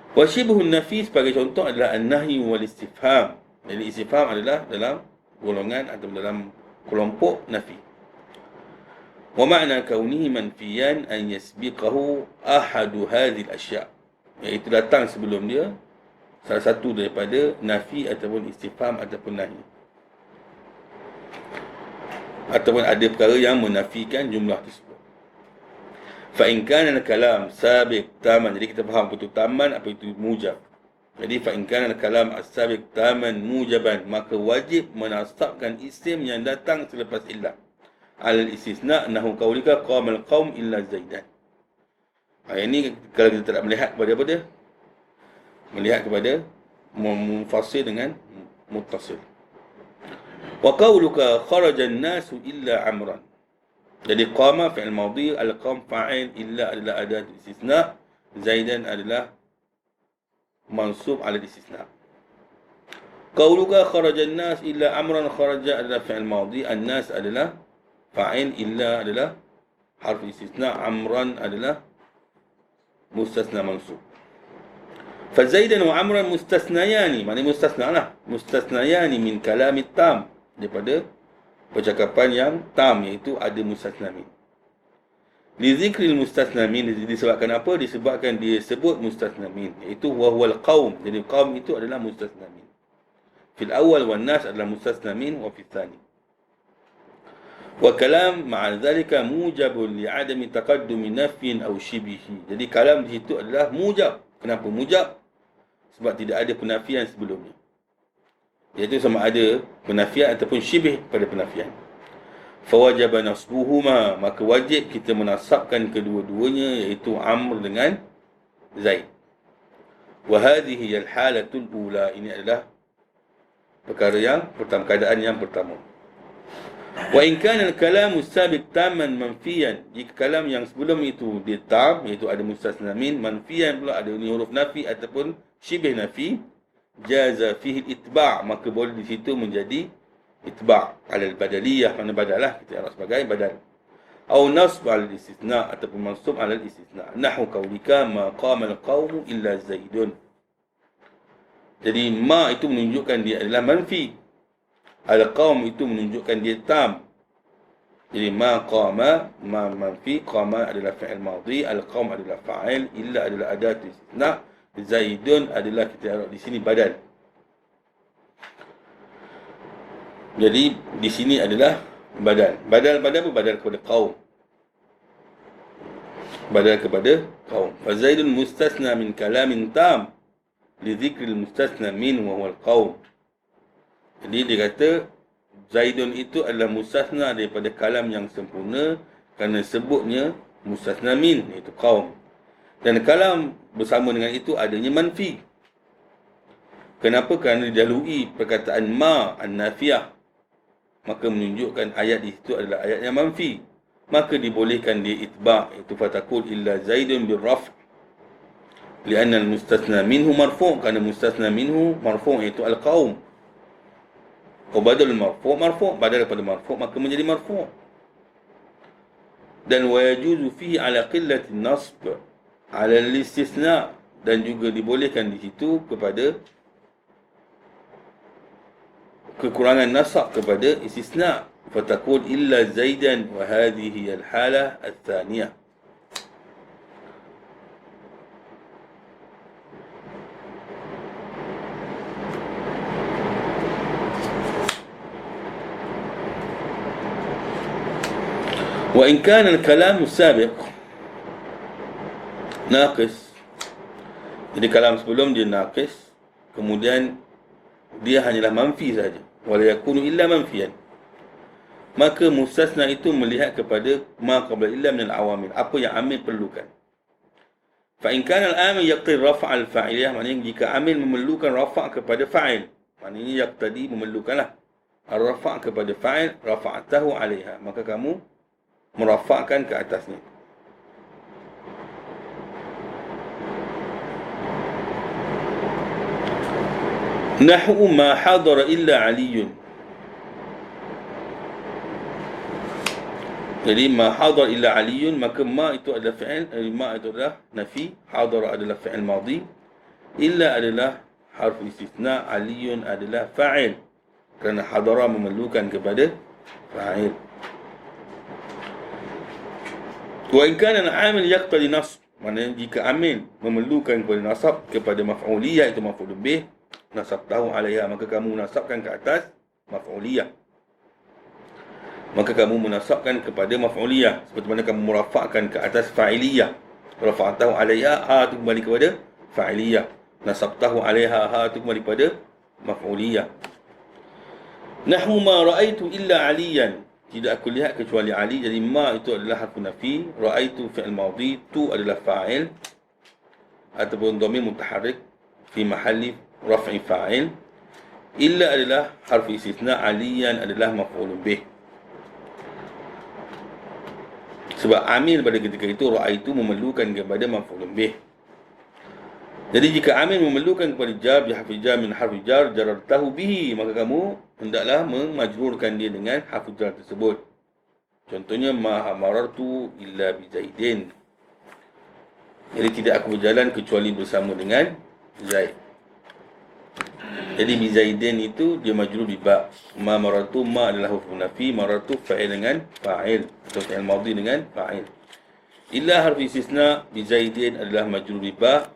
[SPEAKER 1] Wa shibhun nafi sebagai contoh adalah an-nahyi wal istifham. Jadi istifham adalah dalam golongan atau dalam kelompok nafi. Wa ma'na kaunihi manfiyan an yasbiqahu ahadu hadhihi al-ashya'. Iaitu datang sebelum dia salah satu daripada nafi ataupun istifham ataupun nahi. Ataupun ada perkara yang menafikan jumlah tersebut. Fa in kana al-kalam sabiq taman. Jadi kita faham apa itu taman, apa itu mujab. Jadi fa in kana al-kalam as-sabiq taman mujaban, maka wajib menasabkan isim yang datang selepas illah. Al-istisna nahu qaulika qamal qaum illa zaidan. Ini kalau kita tak melihat kepada apa dia? Melihat kepada munfasil dengan muttasil. Wa qauluka kharaja an-nasu illa amran. Jadi qama fi'il madhi, al-qam fa'il, illa adalah adat istisna, zaidan adalah mansub ala istisna. Qauluka kharaja an-nas illa amran, kharaja adalah fi'il madhi, an-nas adalah fa'il, illa adalah harf istisna, amran adalah mustasna mansub. Fa zaidan wa amran mustasnayani, maknanya mustasna lah, mustasnayani min kalamit tam, daripada percakapan yang tam, iaitu ada mustasna min. Li zikril mustasna min, disebabkan apa? Disebabkan dia sebut mustasna min, iaitu wa huwal qaum. Jadi qaum itu adalah mustasna min. Fil awal wan nas adalah mustasna min, wa fil thani. Wa kalam ma'a dhalika mujabun li'adami taqaddumi nafyin aw shibihi. Jadi kalam di situ adalah mujab. Kenapa mujab? Sebab tidak ada penafian sebelumnya. Iaitu sama ada penafian ataupun syibih pada penafian. Fawajaba nasbuhuma, maka wajib kita menasabkan kedua-duanya, iaitu Amr dengan Zaid. Wa hadhihi al-halatul ula, ini adalah perkara yang pertama, keadaan yang pertama. Wa in kana al-kalamu sabiq tamman manfiyan, jika kalam yang sebelum itu dia tam, iaitu ada mustasna min, manfiyan pula ada huruf nafi ataupun syibih nafi, jaza fihi al-itba', maka boleh di situ menjadi itba' ala al-badaliyah, mana badalah kita arah sebagai badal. Atau nasb ala al-istisna, ataupun mansub ala al-istisna. Nahwu qaulika ma qama al-qawmu illa Zaidun. Jadi ma itu menunjukkan dia adalah manfi. Al-qawm itu menunjukkan dia tam. Jadi ma qama, ma manfi, qama adalah fi'il madhi, al-qawm adalah fa'il, illa adalah adat istisna, Zaidun adalah kita arah di sini badal. Jadi di sini adalah badal. Badal apa? Badal kepada qaum. Badal kepada qaum. Fa Zaidun mustasna min kalamin tam li dhikril mustasna min wa huwa al-qaum. Jadi dia kata Zaidun itu adalah mustasna daripada kalam yang sempurna kerana sebutnya mustasna min, iaitu qaum. Dan kalam bersama dengan itu adanya manfi. Kenapa? Kerana didahului perkataan ma an-nafiyah, maka menunjukkan ayat di situ adalah ayat yang manfi. Maka dibolehkan dia itba', iaitu fatakul illa Zaidun bil raf'. Lianna al-mustasna minhu marfu', kerana mustasna minhu marfu', iaitu al-qaum. Badal marfu', badal daripada marfu', maka menjadi marfu'. Dan wa yajuzu fihi ala qillati nasb ala al-istisna, dan juga dibolehkan di situ kepada kekurangan nasab kepada istisna. Fatakul illa Zaidan, wa hadhihi al-halah al-thaniyah. Wa in kana al-kalam sabiq naqis, jadi kalam sebelum dia naqis, kemudian dia hanyalah manfi saja, wala yakunu illa manfiyan, maka mustasna itu melihat kepada ma qabla illa min al-awamil, apa yang amil perlukan. Fa in kana al-amil yaqti rafa' al-fa'iliyah, maknanya jika amil memerlukan rafa' kepada fa'il, maknanya yaqtadi memerlukanlah ar-rafa' kepada fa'il, rafa'tahu 'alaiha, maka kamu merafa'kan ke atasnya. Nahwu ma hadara illa Aliyun. Jadi ma hadara illa Aliyun, maka ma itu adalah fi'il, ma itu adalah nafi, hadara adalah fi'il madhi, illa adalah harf istisna, Aliyun adalah fa'il, kerana hadara memerlukan kepada fa'il. Wa in kana al-amil yaqtadi nasb, maknanya jika amil memerlukan kepada nasab kepada maf'uliyah, itu maf'ul bih, nasabtahu 'alaiha, maka kamu menasabkan ke atas maf'uliyah. Maka kamu menasabkan kepada maf'uliyah, seperti mana kamu merafa'kan ke atas fa'iliyah. Rafa'tahu 'alaiha, ha itu kembali kepada fa'iliyah. Nasabtahu 'alaiha, ha itu kembali kepada maf'uliyah. Nahwu ma ra'aitu illa 'aliyan, tidak aku lihat kecuali Ali. Jadi ma itu adalah harfu nafi, ra'aitu fi'il madhi, tu adalah fa'il ataupun dhamir mutaharrik fi mahalli raf'i fa'il, illa adalah harfu istisna, aliyan adalah maf'ulun bih. Sebab amil pada ketika itu ra'aitu memerlukan kepada maf'ulun bih. Jadi jika amil memerlukan kepada jar bi harfi jar min harfi jar jarartahu bihi, maka kamu hendaklah memajrurkan dia dengan harfi jar tersebut. Contohnya ma marartu illa bi Zaidin. Jadi tidak aku berjalan kecuali bersama dengan Zaid. Jadi bi Zaidin itu dia majrur bi ba. Ma marartu, ma adalah huruf nafi, marartu fa'il dengan fa'il atau fi'il madhi dengan fa'il. Illa harfi istisna, bi Zaidin adalah majrur bi ba,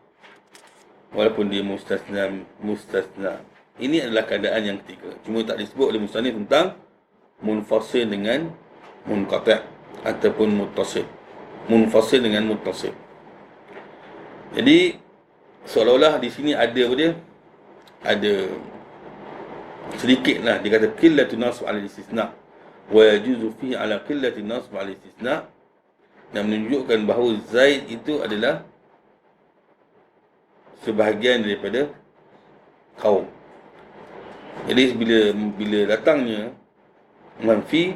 [SPEAKER 1] walaupun dia mustasna. Ini adalah keadaan yang ketiga. Cuma tak disebut oleh musannif tentang munfasil dengan munqati' ataupun muttasil. Munfasil dengan muttasil. Jadi seolah-olah di sini ada apa dia? Ada sedikitlah dia kata qillatun nasb 'ala al-istisna wa yajuzu fihi 'ala qillatin nasb 'ala al-istisna, yang menunjukkan bahawa Zaid itu adalah sebahagian daripada kaum. Jadi bila datangnya manfi,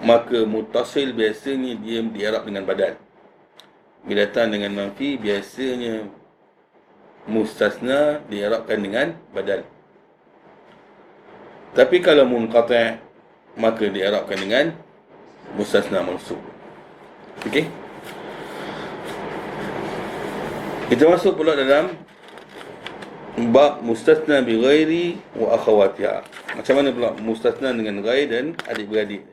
[SPEAKER 1] maka muttasil biasanya dia di'rab dengan badal. Bila datang dengan manfi, biasanya mustasna di'rabkan dengan badal. Tapi kalau munqati', maka di'rabkan dengan mustasna mansub. Okey? Kita masuk pula dalam bab mustasna bi ghairi wa akhawatiha. Macam mana pula mustasna dengan ghair dan adik-beradik?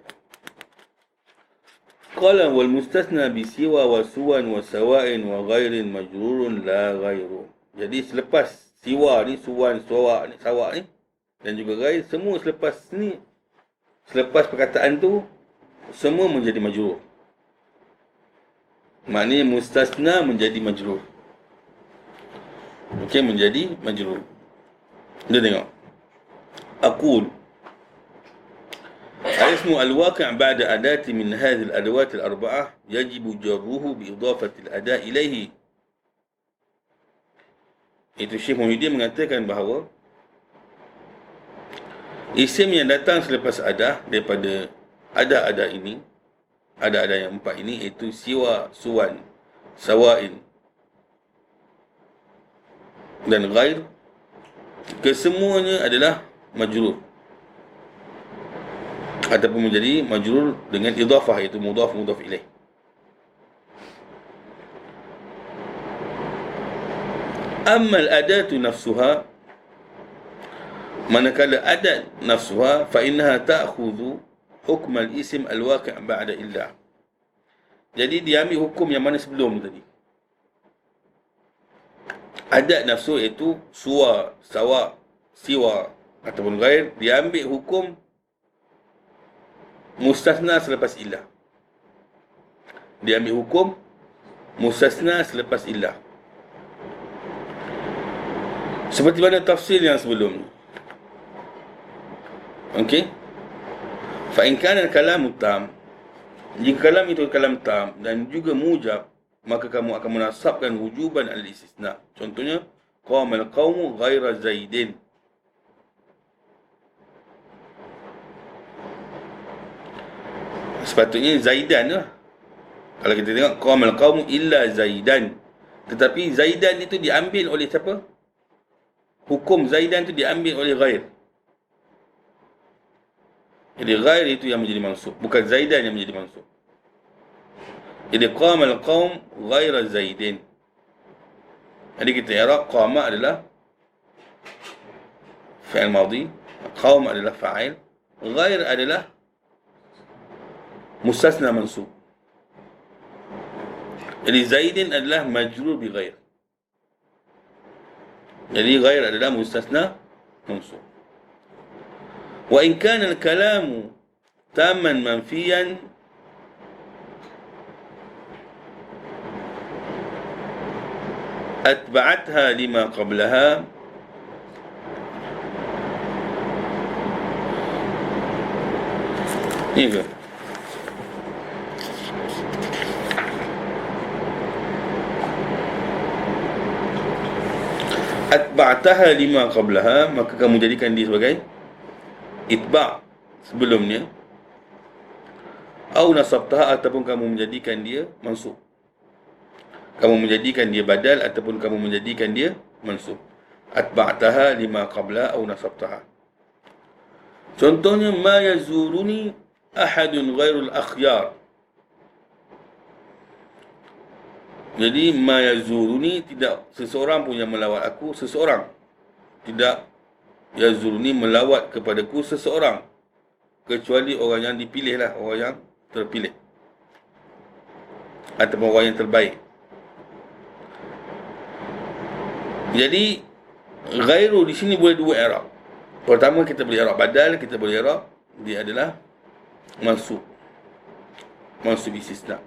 [SPEAKER 1] Qala wal mustasna bi siwa wa suwan wa sawa'in wa ghairin majrurun la ghairu. Jadi selepas siwa ni, suwan, sawa' ni dan juga ghair, semua selepas ni, selepas perkataan tu, semua menjadi majrur. Maknanya mustasna menjadi majrur. Okey, menjadi majrur. Kita tengok. Aqul الاسم الواقع بعد أداة من هذه الأدوات الأربعة يجب جره بإضافة الأداة إليه. Itu Syekh Muhyiddin mengatakan bahawa isim yang datang selepas adah daripada ada ini, ada yang empat ini, iaitu siwa, suwan, sawa'in dan ghair, kesemuanya adalah majrur ataupun menjadi majrur dengan idhafah, iaitu mudhaf ilaih. Amma al-adatu nafsuha, manakala adat nafsuha, fa innaha ta'khudhu hukm al-ism al-waqi' ba'da illa. Jadi dia ambil hukum yang mana sebelum tadi. Adat nafsu iaitu suwa, sawa, siwa ataupun ghair, dia ambil hukum mustasna selepas illah. Dia ambil hukum mustasna selepas illah. Seperti mana tafsir yang sebelum ni. Okey? Fa in kana al-kalam tam, jika kalam itu kalam tam dan juga mujab, maka kamu akan menasabkan wujuban al-istisna. Contohnya, qamal qaumu ghaira zaidin. Sepatutnya zaidan lah. Kalau kita tengok qamal qaumu illa zaidan, tetapi zaidan itu diambil oleh siapa? Hukum zaidan itu diambil oleh ghair. Jadi ghair itu yang menjadi mansub, bukan zaidan yang menjadi mansub. Jadi qamal qaum ghaira zaidin. Jadi kita i'rab qama adalah fi'il madhi, qaum adalah fa'il, ghair adalah mustasna mansub. Jadi zaidin adalah majrur bi ghair. Jadi ghair adalah mustasna mansub. Wa in kana al-kalamu tamman manfiyan atba'atha lima qablaha ni ke? Atba'taha lima qablaha, maka kamu jadikan dia sebagai itba' sebelumnya, au nasabtaha, ataupun kamu menjadikan dia mansub. Kamu menjadikan dia badal ataupun kamu menjadikan dia mansub. Atba'taha lima qabla au nasabtaha. Contohnya, ma yazuruni ahadun ghairul akhyar. Jadi ma yazuruni, tidak seseorang pun yang melawat aku, seseorang. Tidak yazuruni melawat kepadaku seseorang, kecuali orang yang dipilih lah, orang yang terpilih ataupun orang yang terbaik. Jadi ghairu di sini boleh dua i'rab. Pertama, kita boleh i'rab badal, kita boleh i'rab dia adalah mansub. mansub istisna.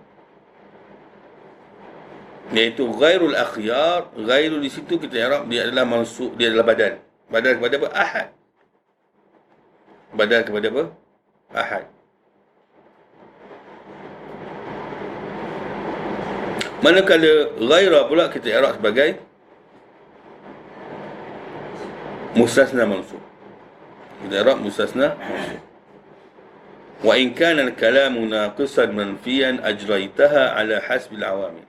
[SPEAKER 1] Iaitu ghairul akhyar. Ghairu di situ kita i'rab dia adalah mansub, dia adalah badal. Badal kepada apa? Ahad. Badal kepada apa? Ahad. Manakala ghaira pula kita i'rab sebagai mustasna mansub. Kita i'rab mustasna mansub. Wa in kana al-kalamu naqisan manfiyan ajraitaha ala hasbil awamil.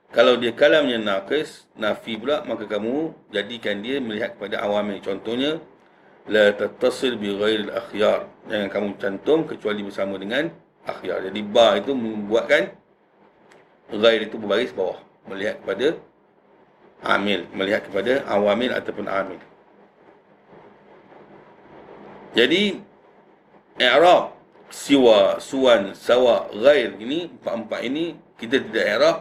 [SPEAKER 1] Kalau dia kalamnya naqis, nafi pula, maka kamu jadikan dia melihat kepada awamil. Contohnya, la tattasil bi ghairil akhyar. Jangan kamu cantum kecuali bersama dengan akhyar. Jadi ba itu membuatkan ghair itu berbaris bawah, melihat kepada amil, melihat kepada awamil ataupun amil. Jadi i'rab siwa, suwan, sawa, ghair ini, empat-empat ini kita tidak i'rab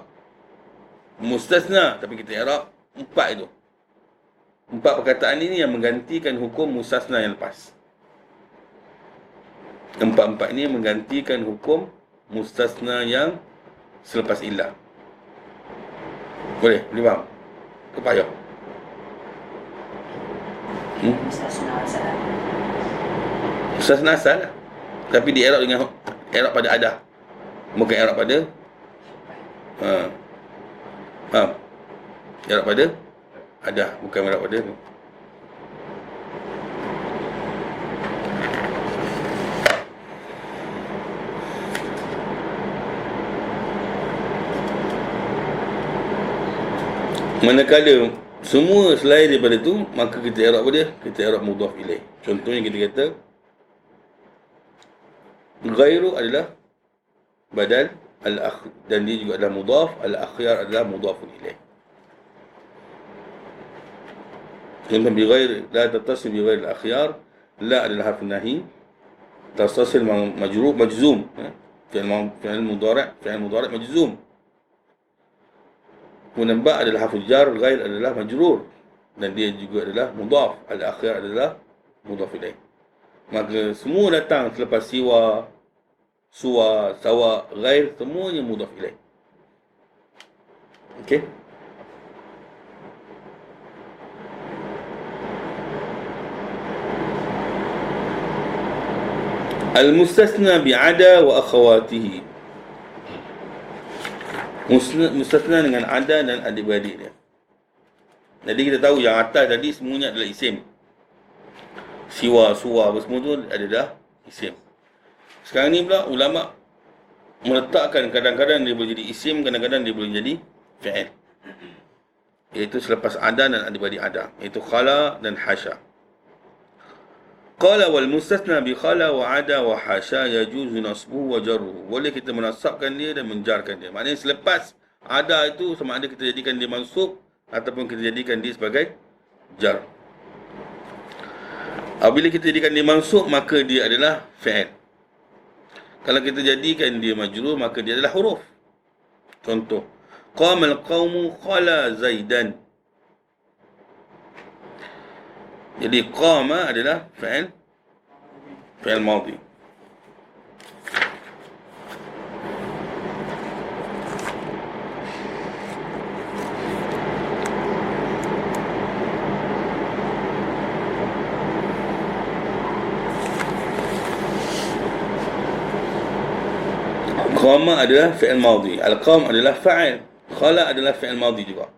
[SPEAKER 1] mustasna, tapi kita i'rab empat itu. Empat perkataan ini yang menggantikan hukum mustasna yang lepas. Empat-empat ini menggantikan hukum mustasna yang selepas illah. Boleh faham? Ke payah?
[SPEAKER 2] Mustasna asal.
[SPEAKER 1] Mustasna asal lah. Tapi di i'rab dengan i'rab pada ada. Bukan i'rab pada faham? I'rab pada ada, bukan i'rab pada tu. Manakala semua selain daripada tu, maka kita i'rab apa dia? Kita i'rab mudhaf ilaih. Contohnya kita kata ghairu adalah badal al-akh, dan dia juga adalah mudhaf. Al-akhyar adalah mudhafun ilaih. Contoh bi ghair, la tattasil bi ghair al-akhyar. La adalah harf nahi, tattasil majrur majzum, fi'il mudhari' majzum. Kemudian ba adalah harf jar, ghair adalah majrur, dan dia juga adalah mudhaf. Al-akhyar adalah mudhaf ilaih. Maka semua datang selepas siwa, suwa, sawa, ghair, semuanya mudhaf ilaih. Okey. Al-mustasna bi'ada wa akhawatihi. Mustasna dengan ada dan adik-beradik dia. Jadi kita tahu yang atas tadi semuanya adalah isim. Siwa, suwa, semua tu adalah isim. Sekarang ni pula ulama meletakkan kadang-kadang dia boleh jadi isim, kadang-kadang dia boleh jadi fi'il. Iaitu selepas ada dan adik-beradik ada. Iaitu khala dan hasya. Qala wal mustasna bi khala wa ada wa hasya yajuzu nasbuhu wa jarruhu. Boleh kita menasabkan dia dan menjarkan dia. Maknanya selepas ada itu sama ada kita jadikan dia mansub ataupun kita jadikan dia sebagai jar. Apabila kita jadikan dia mansub, maka dia adalah fi'il. Kalau kita jadikan dia majrur, maka dia adalah huruf. Contoh, qamal qaumu khala zaidan. Jadi qama adalah fi'il madhi. Qama adalah fi'il madhi. Al-qam adalah fa'il. Khala adalah fi'il madhi juga.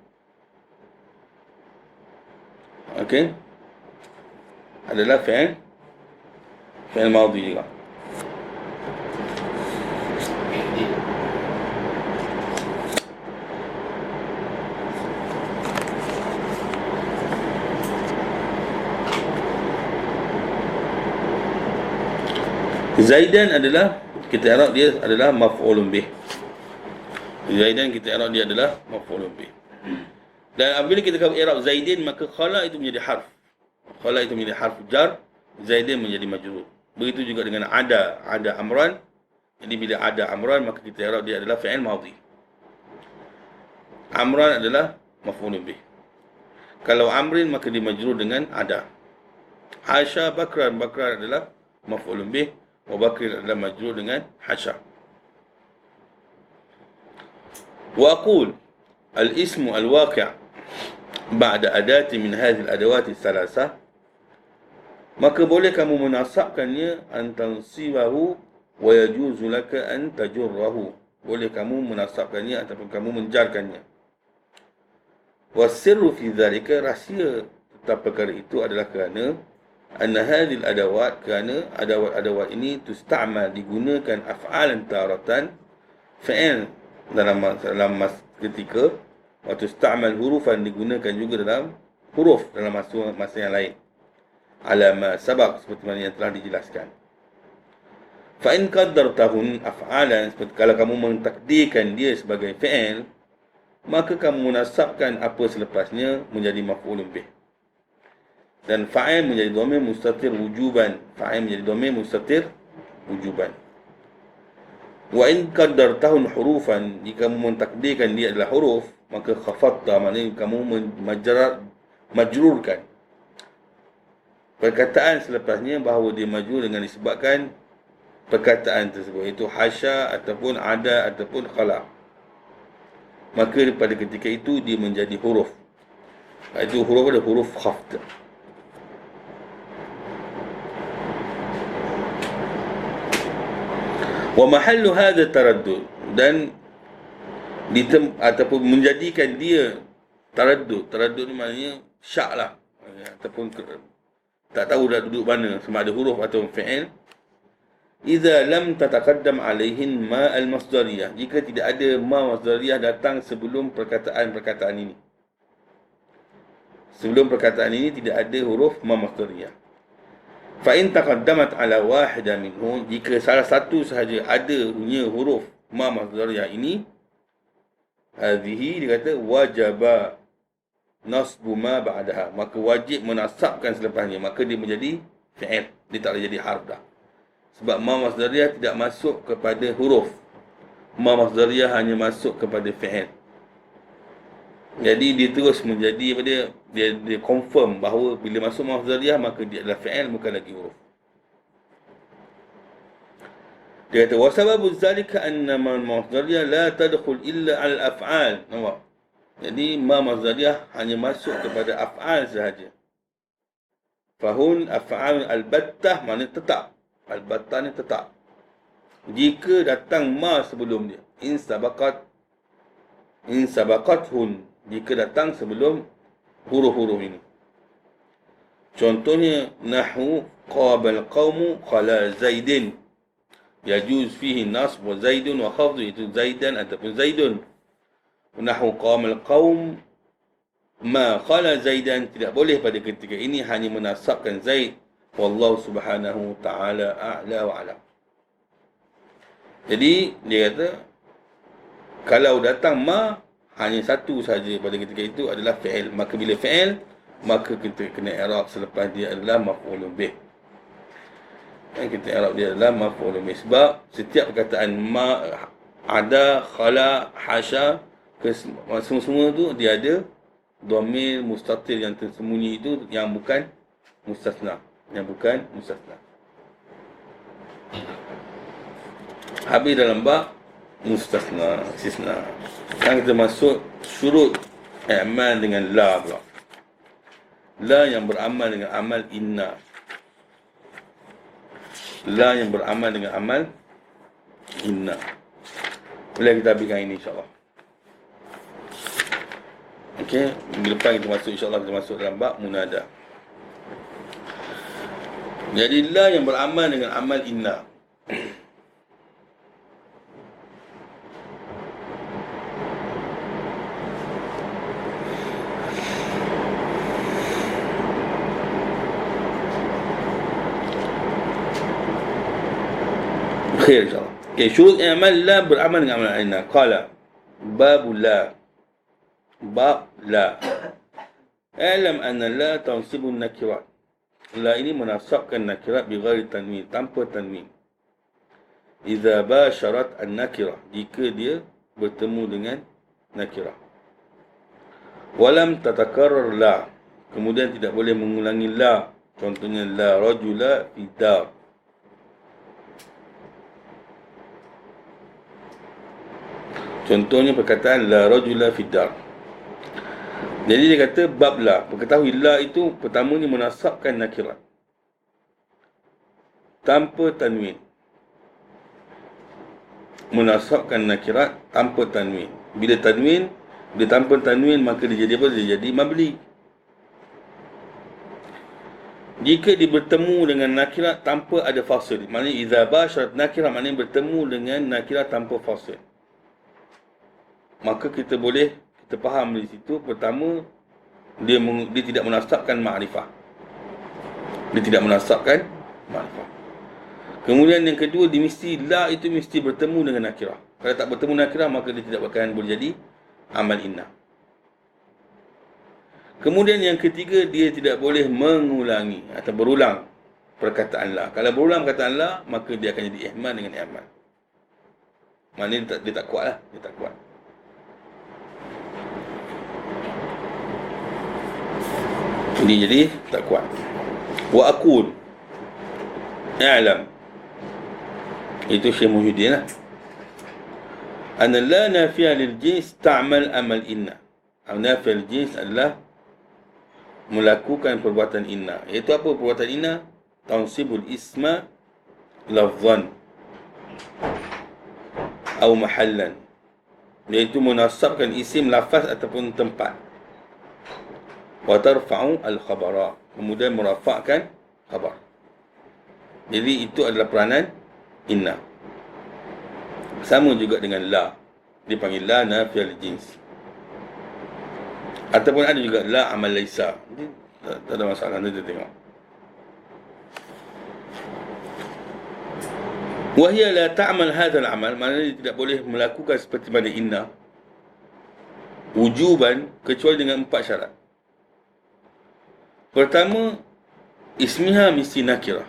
[SPEAKER 1] Okey? Adalah fi'il madhi juga. Zaidan adalah kita i'rab dia adalah maf'ulun bih. Zaidan kita i'rab dia adalah maf'ulun bih. Dan apabila kita i'rab Zaidin, maka khala itu menjadi harf. Khala itu menjadi harf jar, Zaidin menjadi majrur. Begitu juga dengan ada Amran. Jadi bila ada Amran, maka kita i'rab dia adalah fi'il madhi. Amran adalah maf'ulun bih. Kalau Amrin, maka dia majrur dengan ada. Hasya Bakran adalah maf'ulun bih, wa Bakrin adalah majrur dengan hasya. Wa aqul al-ismu al-waqi' ba'da adati min hadhihi al-adawati thalathah, maka boleh kamu menasabkannya an tansibahu wa yajuzu laka an tajurrahu. Boleh kamu menasabkannya ataupun kamu menjarkannya. Wasirru fi dhalika, rahsia tentang perkara itu adalah kerana anna hadhil adawat, kerana adawat-adawat ini tusta'mal, digunakan af'alan taratan, fi'il dalam ketika, wa tusta'mal hurufan, digunakan juga dalam huruf dalam masa yang lain, ala ma sabaq, seperti mana yang telah dijelaskan. Fa in qaddartahun af'alan, seperti kalau kamu mentakdirkan dia sebagai fi'il, maka kamu munasabkan apa selepasnya menjadi maf'ulun bih. Dan fa'il menjadi dhamir mustatir wujuban. Fa'il menjadi dhamir mustatir wujuban. Wa in qaddartahun hurufan, jika kamu mentakdirkan dia adalah huruf, maka khafatta, maknanya kamu majrurkan perkataan selepasnya bahawa dia majrur dengan disebabkan perkataan tersebut, iaitu hasya ataupun ada ataupun khala. Maka pada ketika itu dia menjadi huruf. Itu huruf ada huruf khafd. Wa mahallu hadha taraddud, dan ataupun menjadikan dia taraddud. Taraddud ni maknanya syak lah, ataupun tak tahu dah duduk mana, sama ada huruf atau fi'il. Idza lam tataqaddam alaihin ma al-masdariyah, jika tidak ada ma masdariyah datang sebelum perkataan ini. Sebelum perkataan ini tidak ada huruf ma masdariyah. Fa in taqaddamat ala wahida minhu, jika salah satu sahaja ada punya huruf ma masdariyah ini, hadhihi, dia kata wajaba nasbu ma ba'daha, maka wajib menasabkan selepasnya, maka dia menjadi fi'il, dia tak boleh jadi harf dah. Sebab ma masdariyah tidak masuk kepada huruf. Ma masdariyah hanya masuk kepada fi'il. Jadi dia terus menjadi apa dia confirm bahawa bila masuk ma masdariyah maka dia adalah fi'il, bukan lagi huruf. Dia kata wa sababu zalika anna ma masdariyah la tadkhul illa al-af'al. Nampak? Jadi ma masdariyah hanya masuk kepada af'al sahaja. Fahun af'al al-battah, maknanya tetap. Al-battah ni tetap. Jika datang ma sebelum dia, in sabaqathun, jika datang sebelum huruf-huruf ini. Contohnya nahwu qabal qaumu qala zaidin, yajuz fihi nasb wa zaidun wa khafd, itu zaidan ataupun zaidun. Nahwu qamal qaum ma qala zaidan, tidak boleh pada ketika ini hanya menasabkan zaid. Wallahu subhanahu ta'ala a'la wa a'lam. Jadi dia kata kalau datang ma hanya satu saja pada ketika itu adalah fi'il, maka bila fi'il maka kita kena i'rab selepas dia adalah maf'ulun bih. Kita i'rab dia adalah maf'ulun bih, sebab setiap perkataan ma, ada, khala, hasya, semua tu dia ada dhamir mustatir yang tersembunyi itu, yang bukan mustasna. Habis dalam bab mustasna, istisna. Sekarang kita masuk syurut i'mal dengan la pula. La yang beramal dengan amal inna. La yang beramal dengan amal inna. Boleh kita habiskan ini insyaAllah. Okey, minggu depan kita masuk, insyaAllah kita masuk dalam bab munada. Jadi la yang beramal dengan amal inna. Khair insyaAllah. Okay, syurut i'mal la beramal dengan amal inna. Qala babu la, bab la. Alam anna la tansibun nakirat. La ini menasabkan nakirat bighairi tanwin, tanpa tanwin. Idza basharat an-nakirah, jika dia bertemu dengan nakirah. Walam tatakarrar la, kemudian tidak boleh mengulangi la. Contohnya la rajula fi dar. Contohnya perkataan la rajula fid dar. Jadi dia kata bab la. Ketahui la itu pertamanya menasabkan nakirat tanpa tanwin. Menasabkan nakirat tanpa tanwin. Bila tanpa tanwin, maka dia jadi apa? Dia jadi mabni. Jika dia bertemu dengan nakirat tanpa ada fasil, maknanya idza basyarat nakirat, maknanya bertemu dengan nakirat tanpa fasil, maka kita faham di situ, pertama dia tidak menasabkan ma'rifah. Dia tidak menasabkan ma'rifah. Kemudian yang kedua, dia mesti bertemu dengan nakirah. Kalau tak bertemu nakirah, maka dia tidak akan boleh jadi amal inna. Kemudian yang ketiga, dia tidak boleh mengulangi atau berulang perkataan la. Kalau berulang perkataan la, maka dia akan jadi ihmal dengan ihmal. Maknanya dia tak kuat lah. Dia tak kuat. Jadi tak kuat. Wa aqul i'lam, itu Syekh Muhyiddin lah, anna la nafi'a lil jins ta'mal amal inna. Nafi' al jins adalah melakukan perbuatan inna. Iaitu apa perbuatan inna? Tansibul isma lafzan atau mahallan, iaitu menasabkan isim lafaz ataupun tempat. Wa tarfa'u al-khabara, kemudian merafa'kan khabar. Jadi itu adalah peranan inna. Sama juga dengan la, dipanggil la nafiyal jins. Ataupun ada juga la amal laisa. Tak ada masalah, nanti kita tengok. Wahia la ta'mal hadzal amal, maknanya tidak boleh melakukan seperti pada inna wujuban, kecuali dengan 4 syarat. Pertama, ismiha mesti nakirah.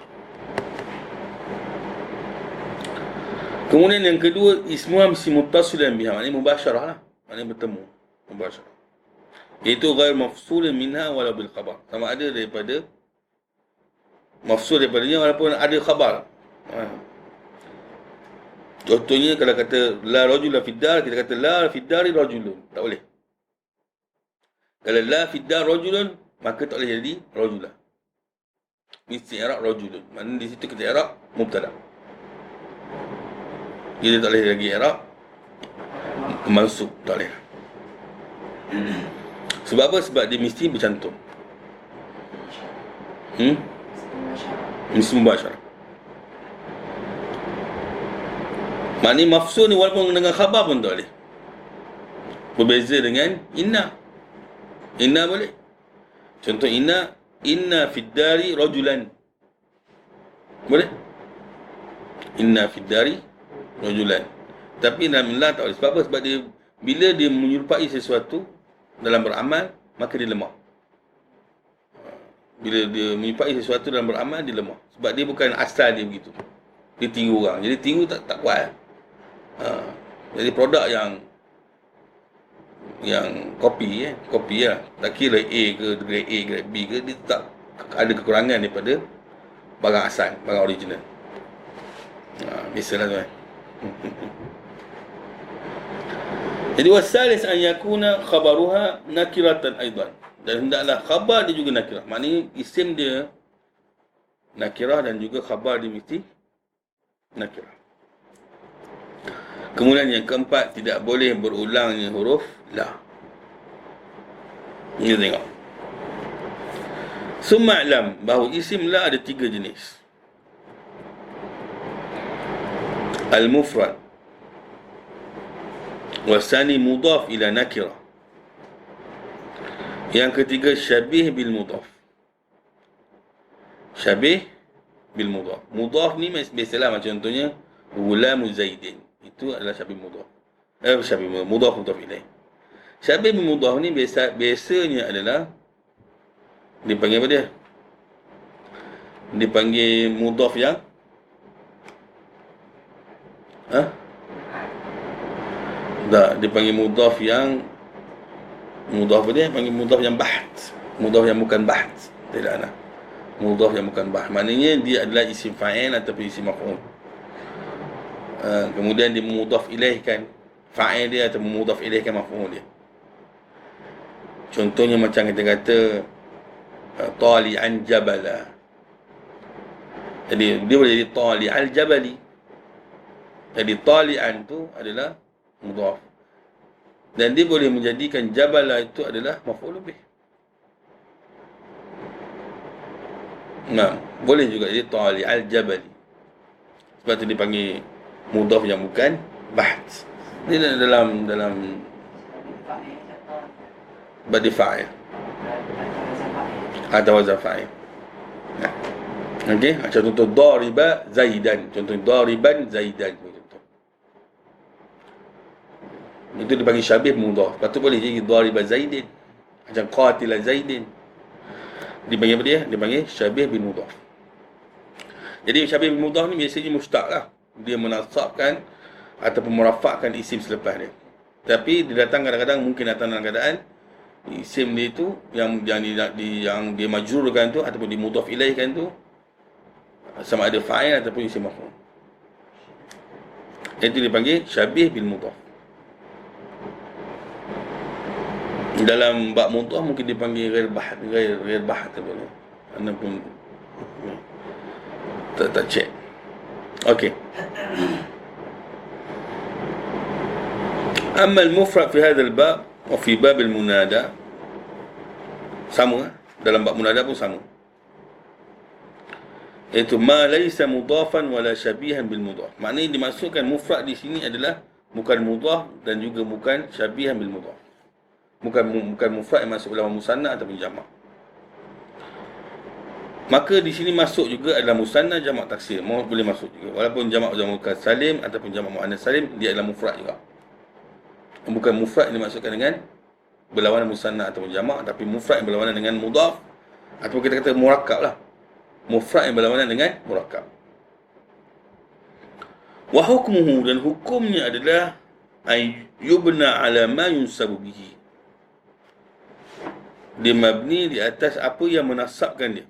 [SPEAKER 1] Kemudian yang kedua, ismuha mesti muttasilan biha, maknanya mubasyarah lah, maknanya bertemu, mubasyarah. Iaitu ghair mafsulin minha walau bil khabar, sama ada daripada mafsul daripadanya walaupun ada khabar. Contohnya kalau kata la rajula fid dar, kita kata la fid dari rajulun, tak boleh. Kalau la fid dar rajulun, maka tak boleh jadi rajulah. Mesti i'rab rajulun. Maknanya di situ kita i'rab mubtada. Dia tak boleh lagi i'rab mansub, tak boleh. Sebab apa? Sebab dia mesti bercantum. Mesti mubasyarah. Maknanya mafsul ni walaupun dengan khabar pun tak boleh. Berbeza dengan inna. Inna boleh. Contoh inna fid dari rajulan. Boleh? Inna fid dari rajulan. Tapi dalam la tak boleh. Sebab apa? Sebab dia, bila dia menyerupai sesuatu dalam beramal, maka dia lemah. Bila dia menyerupai sesuatu dalam beramal, dia lemah. Sebab dia bukan asal dia begitu. Dia tiru orang. Jadi tiru tak kuat. Jadi produk yang kopi lah. Tak kira A ke, grade A, grade B ke, dia tak ada kekurangan daripada barang asal, barang original. Biasalah tuan. Jadi wasalis an yakuna khabaruha nakiratan aidan, dan hendaklah khabar dia juga nakirah. Maknanya isim dia nakirah dan juga khabar dia mesti nakirah. Kemudian yang keempat, tidak boleh berulangnya huruf la. Ini tengok. Summa alam, bahawa isim la ada 3 jenis. Al-mufrad, wasani mudaf ila nakirah. Yang ketiga, syabih bil mudaf. Syabih bil mudaf. Mudaf ni biasalah, macam contohnya gulamu zaidin, itu adalah syabih mudaf. Syabih mudaf mudaf ilaih. Syabih bil mudaf ni biasanya adalah dipanggil apa dia? Dipanggil mudaf yang tak, dipanggil mudaf yang mudaf apa dia? Panggil mudaf yang baht. Mudaf yang bukan baht. Tidak lah. Mudaf yang bukan baht. Maknanya dia adalah isim fa'il ataupun isim maf'ul. Kemudian dia mudaf ilaihkan. fa'il dia atau mudhaf ilaihkan maf'ul dia. Contohnya macam kita kata tali'an jabala. Jadi dia boleh jadi tali'al jabali. Jadi tali'an tu adalah mudhaf. Dan dia boleh menjadikan jabala itu adalah maf'ul bih. Nah, boleh juga jadi tali'al jabali. Sebab tu dipanggil mudhaf yang bukan bahth. Ini dalam badi fa'il atau wazan fa'il. Nah. Okey, contoh dariba zaidan. Contoh dariban zaidan. Itu dipanggil syabih mudhaf. Lepas tu boleh jadi dariba zaidin. Macam qatila zaidin. Dipanggil apa dia? Dipanggil syabih bin mudhaf. Jadi syabih bin mudhaf ni biasanya mustaq lah. Dia menasabkan ataupun merafakkan isim selepas dia. Tapi dia datang kadang-kadang mungkin datang dalam keadaan isim dia tu yang dia majrurkan tu ataupun dimudhaf ilaihkan tu sama ada fa'il ataupun isim maf'ul. Itu dipanggil syabih bil mudhaf. Dalam bab mudhaf mungkin dipanggil ghair bahth tu boleh. Anda pun tak cek. Okey. Amma al-mufrad fi hadha al-bab wa fi bab al-munada sama, dalam bab munada pun sama. Iaitu ma laysa mudhafan wala syabihan bil mudhaf. Maknanya dimaksudkan mufrad di sini adalah bukan mudhaf dan juga bukan syabihan bil mudhaf. Bukan mufrad yang masuk dalam musanna ataupun jamak. Maka di sini masuk juga adalah musanna jamak taksir. Boleh masuk juga. Walaupun jamak muzakkar salim ataupun jamak muannas salim, dia adalah mufrad juga. Bukan mufrad yang dimaksudkan dengan berlawanan musanna ataupun jamak, tapi mufrad yang berlawanan dengan mudhaf ataupun kita kata murakkab lah. Mufrad yang berlawanan dengan murakkab. Wa hukmuhu, dan hukumnya adalah ay yubna ala ma yunsabu bihi. Dia mabni di atas apa yang menasabkan dia.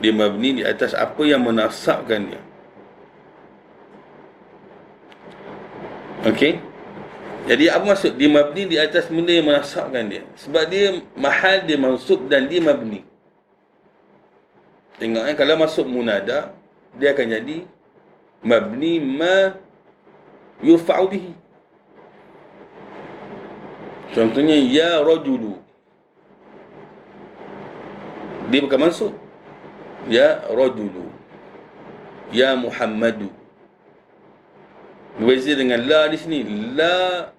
[SPEAKER 1] Dia mabni di atas apa yang menasabkan dia. Okey. Jadi apa maksud dia mabni di atas benda yang menasabkan dia? Sebab dia mahal dia mansub dan dia mabni. Tengok kalau masuk munada, dia akan jadi mabni ma yurfa'u bihi. Contohnya ya rajulu. Dia bukan mansub. Ya rajulu. Ya Muhammadu. Berbeza dengan la di sini, la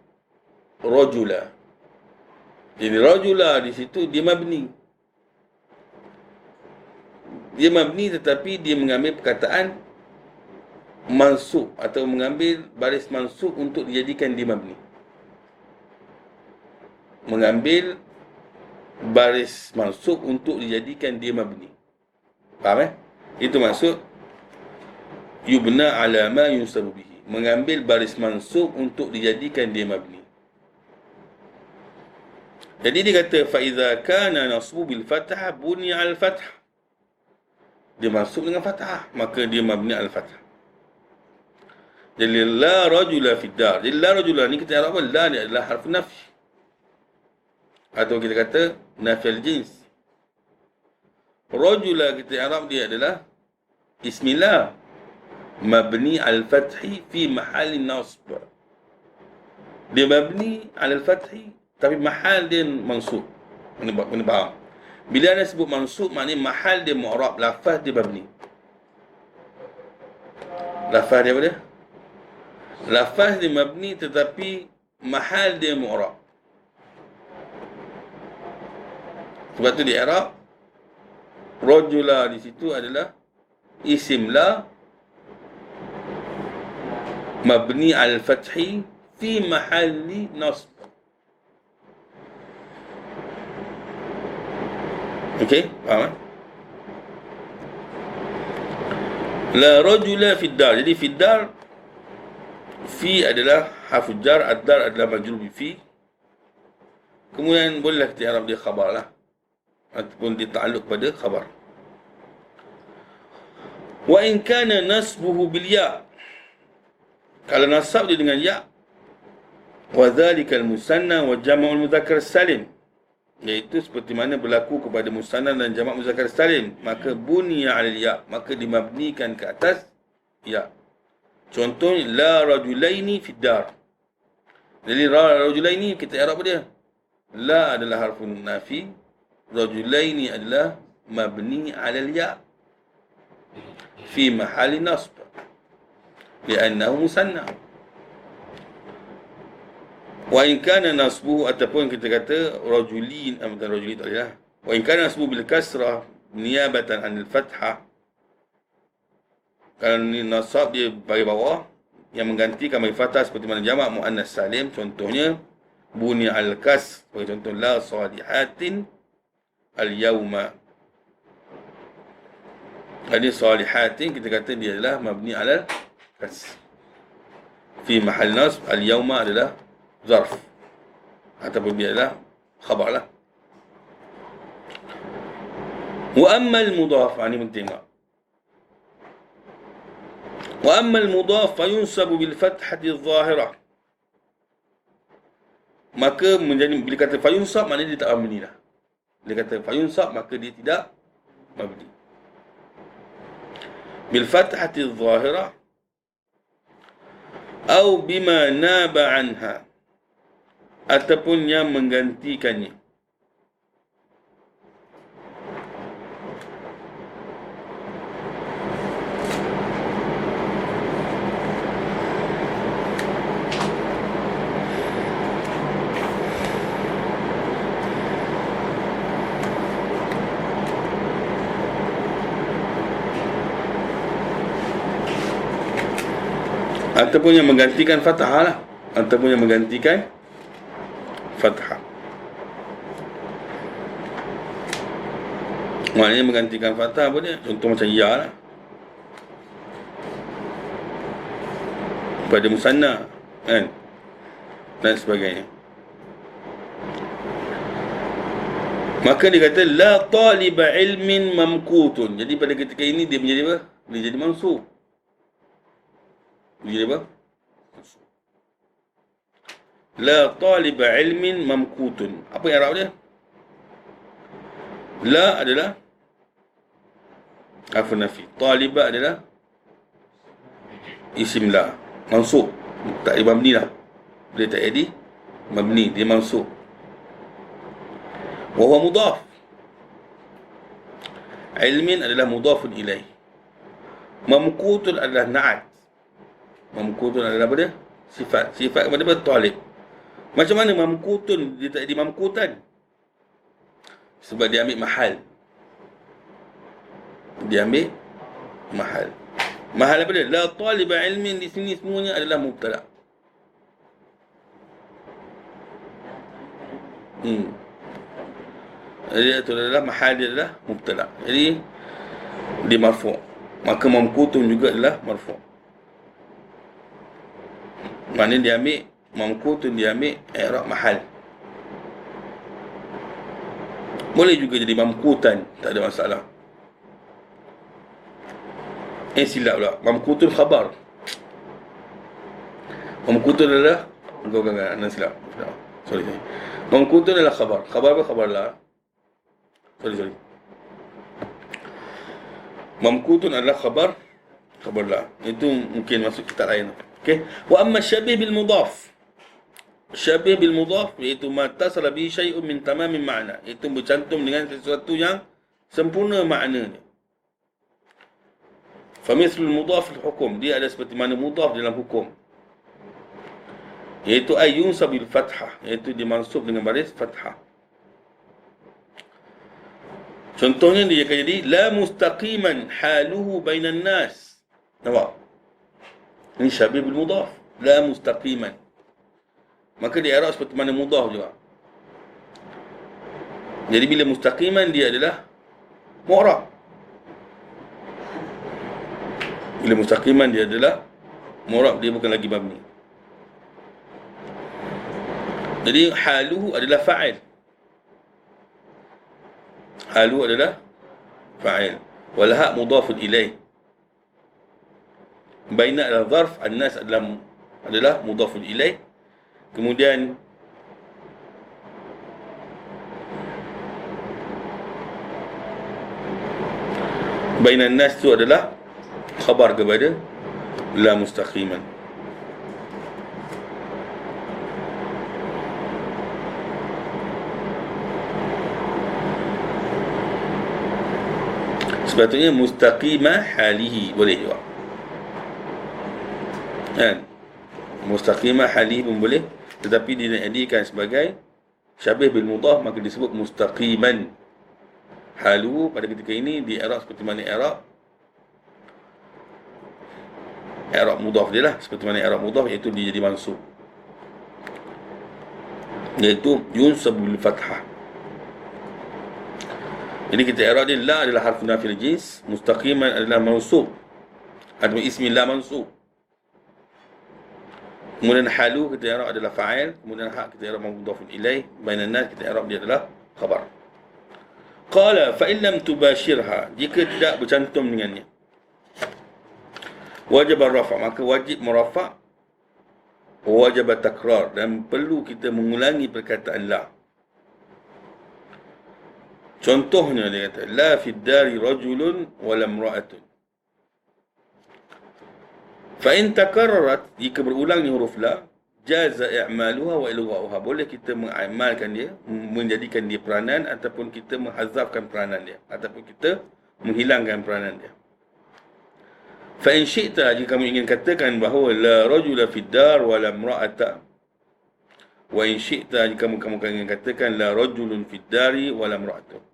[SPEAKER 1] rajula. Jadi rajula di situ dia mabni. Dia mabni tetapi dia mengambil perkataan mansub atau mengambil baris mansub untuk dijadikan dia mabni. Mengambil baris mansub untuk dijadikan dia mabni. Faham Itu maksud yubna ala ma yunsabu bihi. Mengambil baris mansub untuk dijadikan dia mabni. Jadi dia kata fa iza kana nasbu bil fathah bunya al fathah. Dia mansub dengan fathah, maka dia mabni al fathah. Jadi la rajula fid dar. Jadi la rajula ni kita arab la ni adalah harf nafi. Atau kita kata nafi al jins. Rajula kita arab dia adalah ismillah mabni al-fathi fi mahal nasb. Dia mabni al-fathi tapi mahal dia mansub. Ini faham? Bila anda sebut mansub maknanya mahal dia mu'rab, lafaz dia mabni. Lafaz dia apa dia? Lafaz dia mabni tetapi mahal dia mu'rab. Sebab tu di Arab rajula di situ adalah isim la mabni al-fathi fi mahalli nasb. Okey, faham? La rajula fi dar. Jadi fi dar, fi adalah harfu jar, ad-dar adalah majrur bi fi. Kemudian bolehlah kita Arab dia khabar lah, ataupun ditakluk pada khabar. Wa in kana nasbuhu bil ya. Kalau nasab dia dengan ya, wa dzalikal musanna wa jam'ul mudzakkar salim, iaitu seperti mana berlaku kepada musanna dan jamak muzakkar salim, maka buniya 'alal ya, maka dimabnikan ke atas ya. Contohnya la rajulaini fid dar. Jadi rajulaini kita i'rab dia. La adalah harfun nafi, rajulaini adalah mabni 'alal ya fi mahali nasb li'annahu musanna. Wa in kana nasbuhu, ataupun kita kata rajulin, bukan rajulin tak boleh lah. Wa in kana nasbuhu bil kasrah niyabatan anil fathah, kalau ni nasab dia bagi bawah yang menggantikan bagi fathah seperti mana jamak muannas salim, contohnya buni al kas, bagi contoh la salihatin al yauma. Jadi salihatin kita kata dia adalah mabni ala kas fi mahal nasb, al yauma adalah zarf ataupun dia adalah khabar lah. Wa amma al mudhaf, ini penting tak? Wa amma al mudhaf fayunsabu bil fathati adh-dhahirah, maka menjadi, bila kata fayunsab maknanya dia tak mabni dah. Bila kata fayunsab maka dia tidak mabni. Bil fathati adh-dhahirah atau bima naba anha, ataupun yang menggantikannya. Ataupun yang menggantikan fathah lah. Ataupun yang menggantikan fathah. Maknanya menggantikan fathah apa dia? Contoh macam ya lah, pada musanna kan, dan sebagainya. Maka dia kata la taliba ilmin mamkutun. Jadi pada ketika ini dia menjadi apa? Dia jadi mansub. Dia jadi apa? La taliba ilmin mamkutun. Apa yang Arab dia? La adalah harfu nafi. Taliba adalah isim la, mansub. Tak ada mabni lah. Dia tak jadi mabni, dia mansub. Wa huwa mudhaf. Ilmin adalah mudhafun ilaih. Mamkutun adalah na'at. Mamkutun adalah apa dia? Sifat. Sifat kepada apa? Talib. Macam mana mamkutun dia tak jadi mamkutan? Sebab dia ambil mahal. Dia ambil mahal. Mahal apa dia? La taliba ilmin, di sini semuanya adalah mubtada. Jadi itu adalah mahal, dia adalah mubtada. Jadi dia marfu'. Maka mamkutun juga adalah marfu'. Maknanya dia ambil mamkutun, dia ambil i'rab mahal. Boleh juga jadi mamkutan, tak ada masalah. Silap pula. Mamkutun khabar. Mamkutun adalah, anda silap. Sorry. Mamkutun adalah khabar. Khabar apa? Khabar la. Sorry. Mamkutun adalah khabar la. Itu mungkin masuk kitab lain. Okey. Wa amma syabih bil mudhaf. Syabih bil mudhaf iaitu ma tasala bi syai'un min tamamin ma'na, itu bercantum dengan sesuatu yang sempurna maknanya. Fa mithlul mudhaf fil hukum, dia ada seperti mana mudhaf dalam hukum, iaitu ayyunsab bil fathah, iaitu dimansub dengan baris fathah. Contohnya dia akan jadi la mustaqiman haluhu bainan nas. Nampak? Ini syabih bil mudhaf, la mustaqiman. Maka dia i'rab seperti mana mudhaf juga. Jadi bila mustaqiman dia adalah mu'rab. Bila mustaqiman dia adalah mu'rab, dia bukan lagi mabni. Jadi haluhu adalah fa'il. Haluhu adalah fa'il. Wal ha' mudhafun ilaih. Baina adalah zarf, an-nas adalah adalah mudhafun ilaih. Kemudian bainan nas itu adalah khabar kepada la mustaqiman. Sepatutnya mustaqimah halihi boleh juga kan, mustaqimah halihi pun boleh, tetapi dijadikan sebagai syabih bil mudhaf, maka disebut mustaqiman. Halu pada ketika ini di i'rab seperti mana i'rab mudhaf dia lah, seperti mana i'rab mudhaf, iaitu dia jadi mansub, iaitu yunsabu bil fathah. Jadi kita i'rab dia, la adalah harf nafil jins, mustaqiman adalah mansub, ada ismi la mansub. Kemudian halu kita i'rab adalah fa'il, kemudian hak kita i'rab mudhafun ilaih, bainan nas kita i'rab dia adalah khabar. Qala fa in lam tubashirha, jika tidak bercantum dengannya, wajib rafa, maka wajib merafa, wajib takrar, dan perlu kita mengulangi perkataan la. Contohnya dia kata la fid dari rajulun wala imra'atun. Fa in takarrarat, jika berulangnya huruf la, jaza i'maluha wa ilgha'uha, boleh kita mengamalkan dia, menjadikan dia peranan, ataupun kita menghazafkan peranan dia, ataupun kita menghilangkan peranan dia. Fa in syi'ta, jika kamu ingin katakan bahawa la rajula fid dar wala imra'ata, wa in syi'ta, jika kamu ingin katakan la rajulun fid dari wala imra'atun.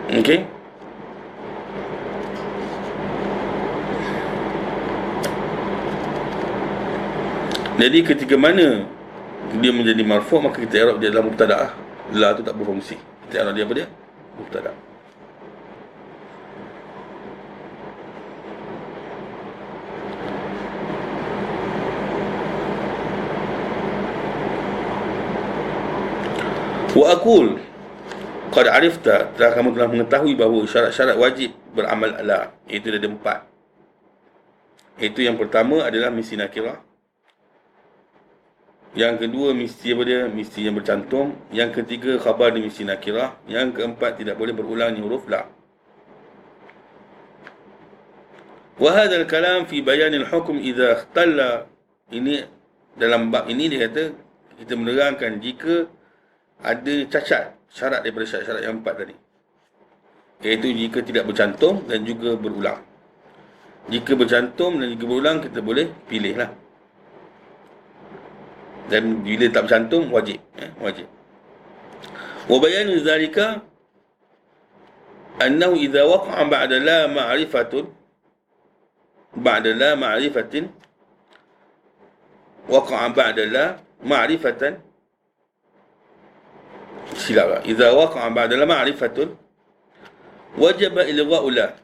[SPEAKER 1] Okey. Jadi ketika mana dia menjadi marfu', maka kita i'rab dia dalam mubtada'. La tu tak berfungsi. Kita i'rab dia apa dia? Mubtada'. Wa aqul qad arifta, telah kamu telah mengetahui bahawa syarat-syarat wajib beramal la, iaitu ada 4. Iaitu yang pertama adalah mesti nakirah, yang kedua mesti apa dia? Mesti yang bercantum, yang ketiga khabar dia mesti nakirah, yang keempat tidak boleh berulangnya huruf la. Wa hadha al-kalam fi bayan al-hukm idza ikhtalla, ini dalam bab ini dia kata kita menerangkan jika ada cacat syarat daripada syarat-syarat yang 4 tadi, iaitu jika tidak bercantum dan juga berulang. Jika bercantum dan juga berulang, kita boleh pilih lah. Dan bila tak bercantum, wajib. Wajib. Wa bayanu zalika annahu idza waqa'a ba'da la ma'rifatun, ba'da la ma'rifatin, waqa'a ba'da la ma'rifatan, silap. Idza waqa'a ba'da la ma'rifatun wajaba ilgha'u la,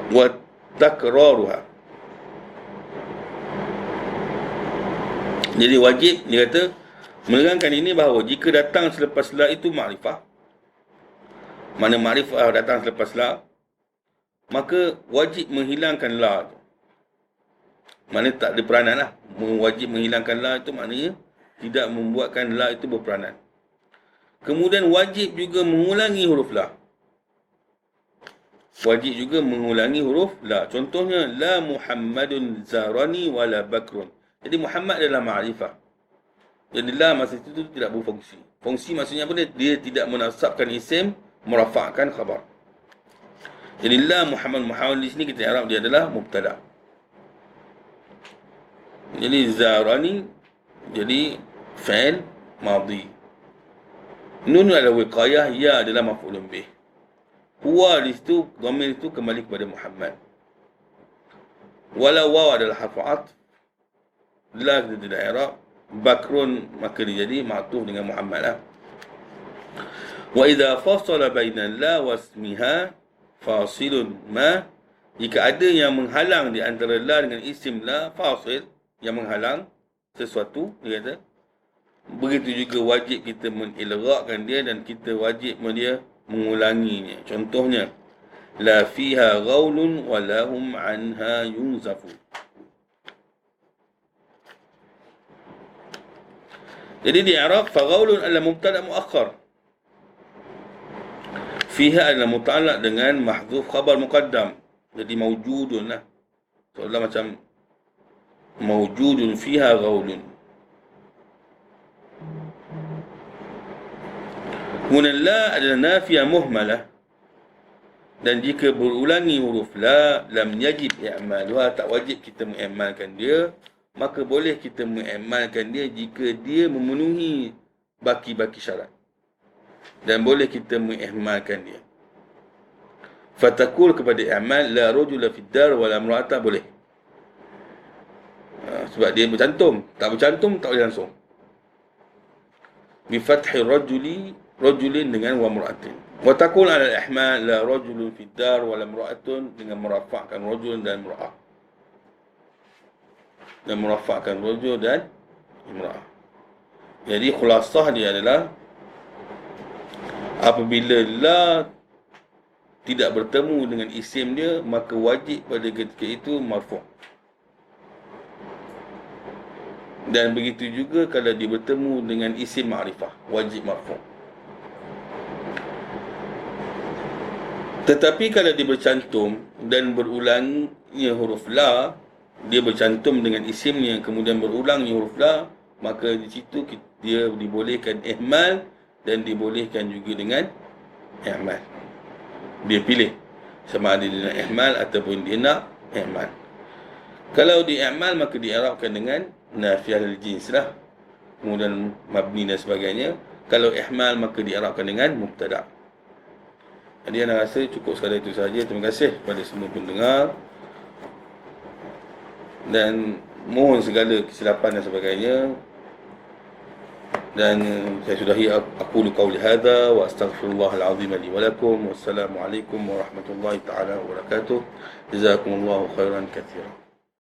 [SPEAKER 1] wa takraruha. Jadi wajib, dia kata menerangkan ini bahawa jika datang selepas la itu makrifah, mana makrifah datang selepas la, maka wajib menghilangkan la tu. Mana tak ada peranan lah. Wajib menghilangkan la itu maknanya tidak membuatkan la itu berperanan. Kemudian wajib juga mengulangi huruf la. Wajib juga mengulangi huruf la. Contohnya la Muhammadun zarani wala bakrun. Jadi Muhammad adalah ma'rifah. Jadi la masa itu tidak berfungsi. Fungsi maksudnya apa dia? Dia tidak menasabkan isim, merafa'kan khabar. Jadi la Muhammad di sini kita i'rab dia adalah mubtada'. Jadi zarani jadi fa'il madhi. Nun adalah wiqayah, ya adalah maf'ulun bih. Huwa di situ, dhamir itu kembali kepada Muhammad. Walau waw adalah harfu 'athf, la kita tidak i'rab. Bakrun maka dia jadi ma'tuf dengan Muhammad lah. Wa idza fasala baina la wasmiha fasilun ma, jika ada yang menghalang di antara la dengan isim la, fasil yang menghalang sesuatu, dia kata Begitu juga wajib kita mengelrakkan dia dan kita wajib dia mengulanginya. Contohnya, la fiha ghaulun wa lahum anha yunzafun. Jadi di i'rab fa ghaulun adalah mubtada muakhar. Fiha adalah muta'allaq dengan mahdzuf khabar muqaddam. Jadi mawjudun lah. Seolah macam mawjudun fiha ghaulun. Kemudian la adalah nafiyah muhmalah. Dan jika berulangi huruf la, lam yajib i'maluha, tak wajib kita mengamalkan dia. Maka boleh kita mengamalkan dia jika dia memenuhi baki-baki syarat. Dan boleh kita mengamalkan dia. Fatakul kepada i'mal la rajula fid dar wala imra'ata, boleh. Sebab dia bercantum. Tak bercantum tak boleh langsung. Bi fathi rajulin dengan wa imra'atin. Wa takul ala al-ihmal la rajulun fid dar wala imra'atun, dengan merafa'kan rajul dan imra'ah. Dan merafa'kan rajul dan imra'ah. Jadi khulasah dia adalah apabila la tidak bertemu dengan isim dia, maka wajib pada ketika itu marfu'. Dan begitu juga kalau dia bertemu dengan isim ma'rifah, wajib marfu'. Tetapi kalau dia bercantum dan berulangnya huruf la, dia bercantum dengan isimnya kemudian berulangnya huruf la, maka di situ dia dibolehkan ihmal dan dibolehkan juga dengan i'mal. Dia pilih sama ada dia nak ihmal ataupun dia nak i'mal. Kalau dia i'mal maka di'irabkan dengan nafiyah lil jins lah, kemudian mabni dan sebagainya. Kalau ihmal maka di'irabkan dengan mubtada'. Jadi saya rasa cukup sekadar itu saja. Terima kasih kepada semua pendengar dan mohon segala kesilapan dan sebagainya. Dan saya sudahi aqulu qawli hadza wa astaghfirullahal azim li wa lakum. Wassalamualaikum warahmatullahi taala wabarakatuh. Jazakumullahu khairan katsiran.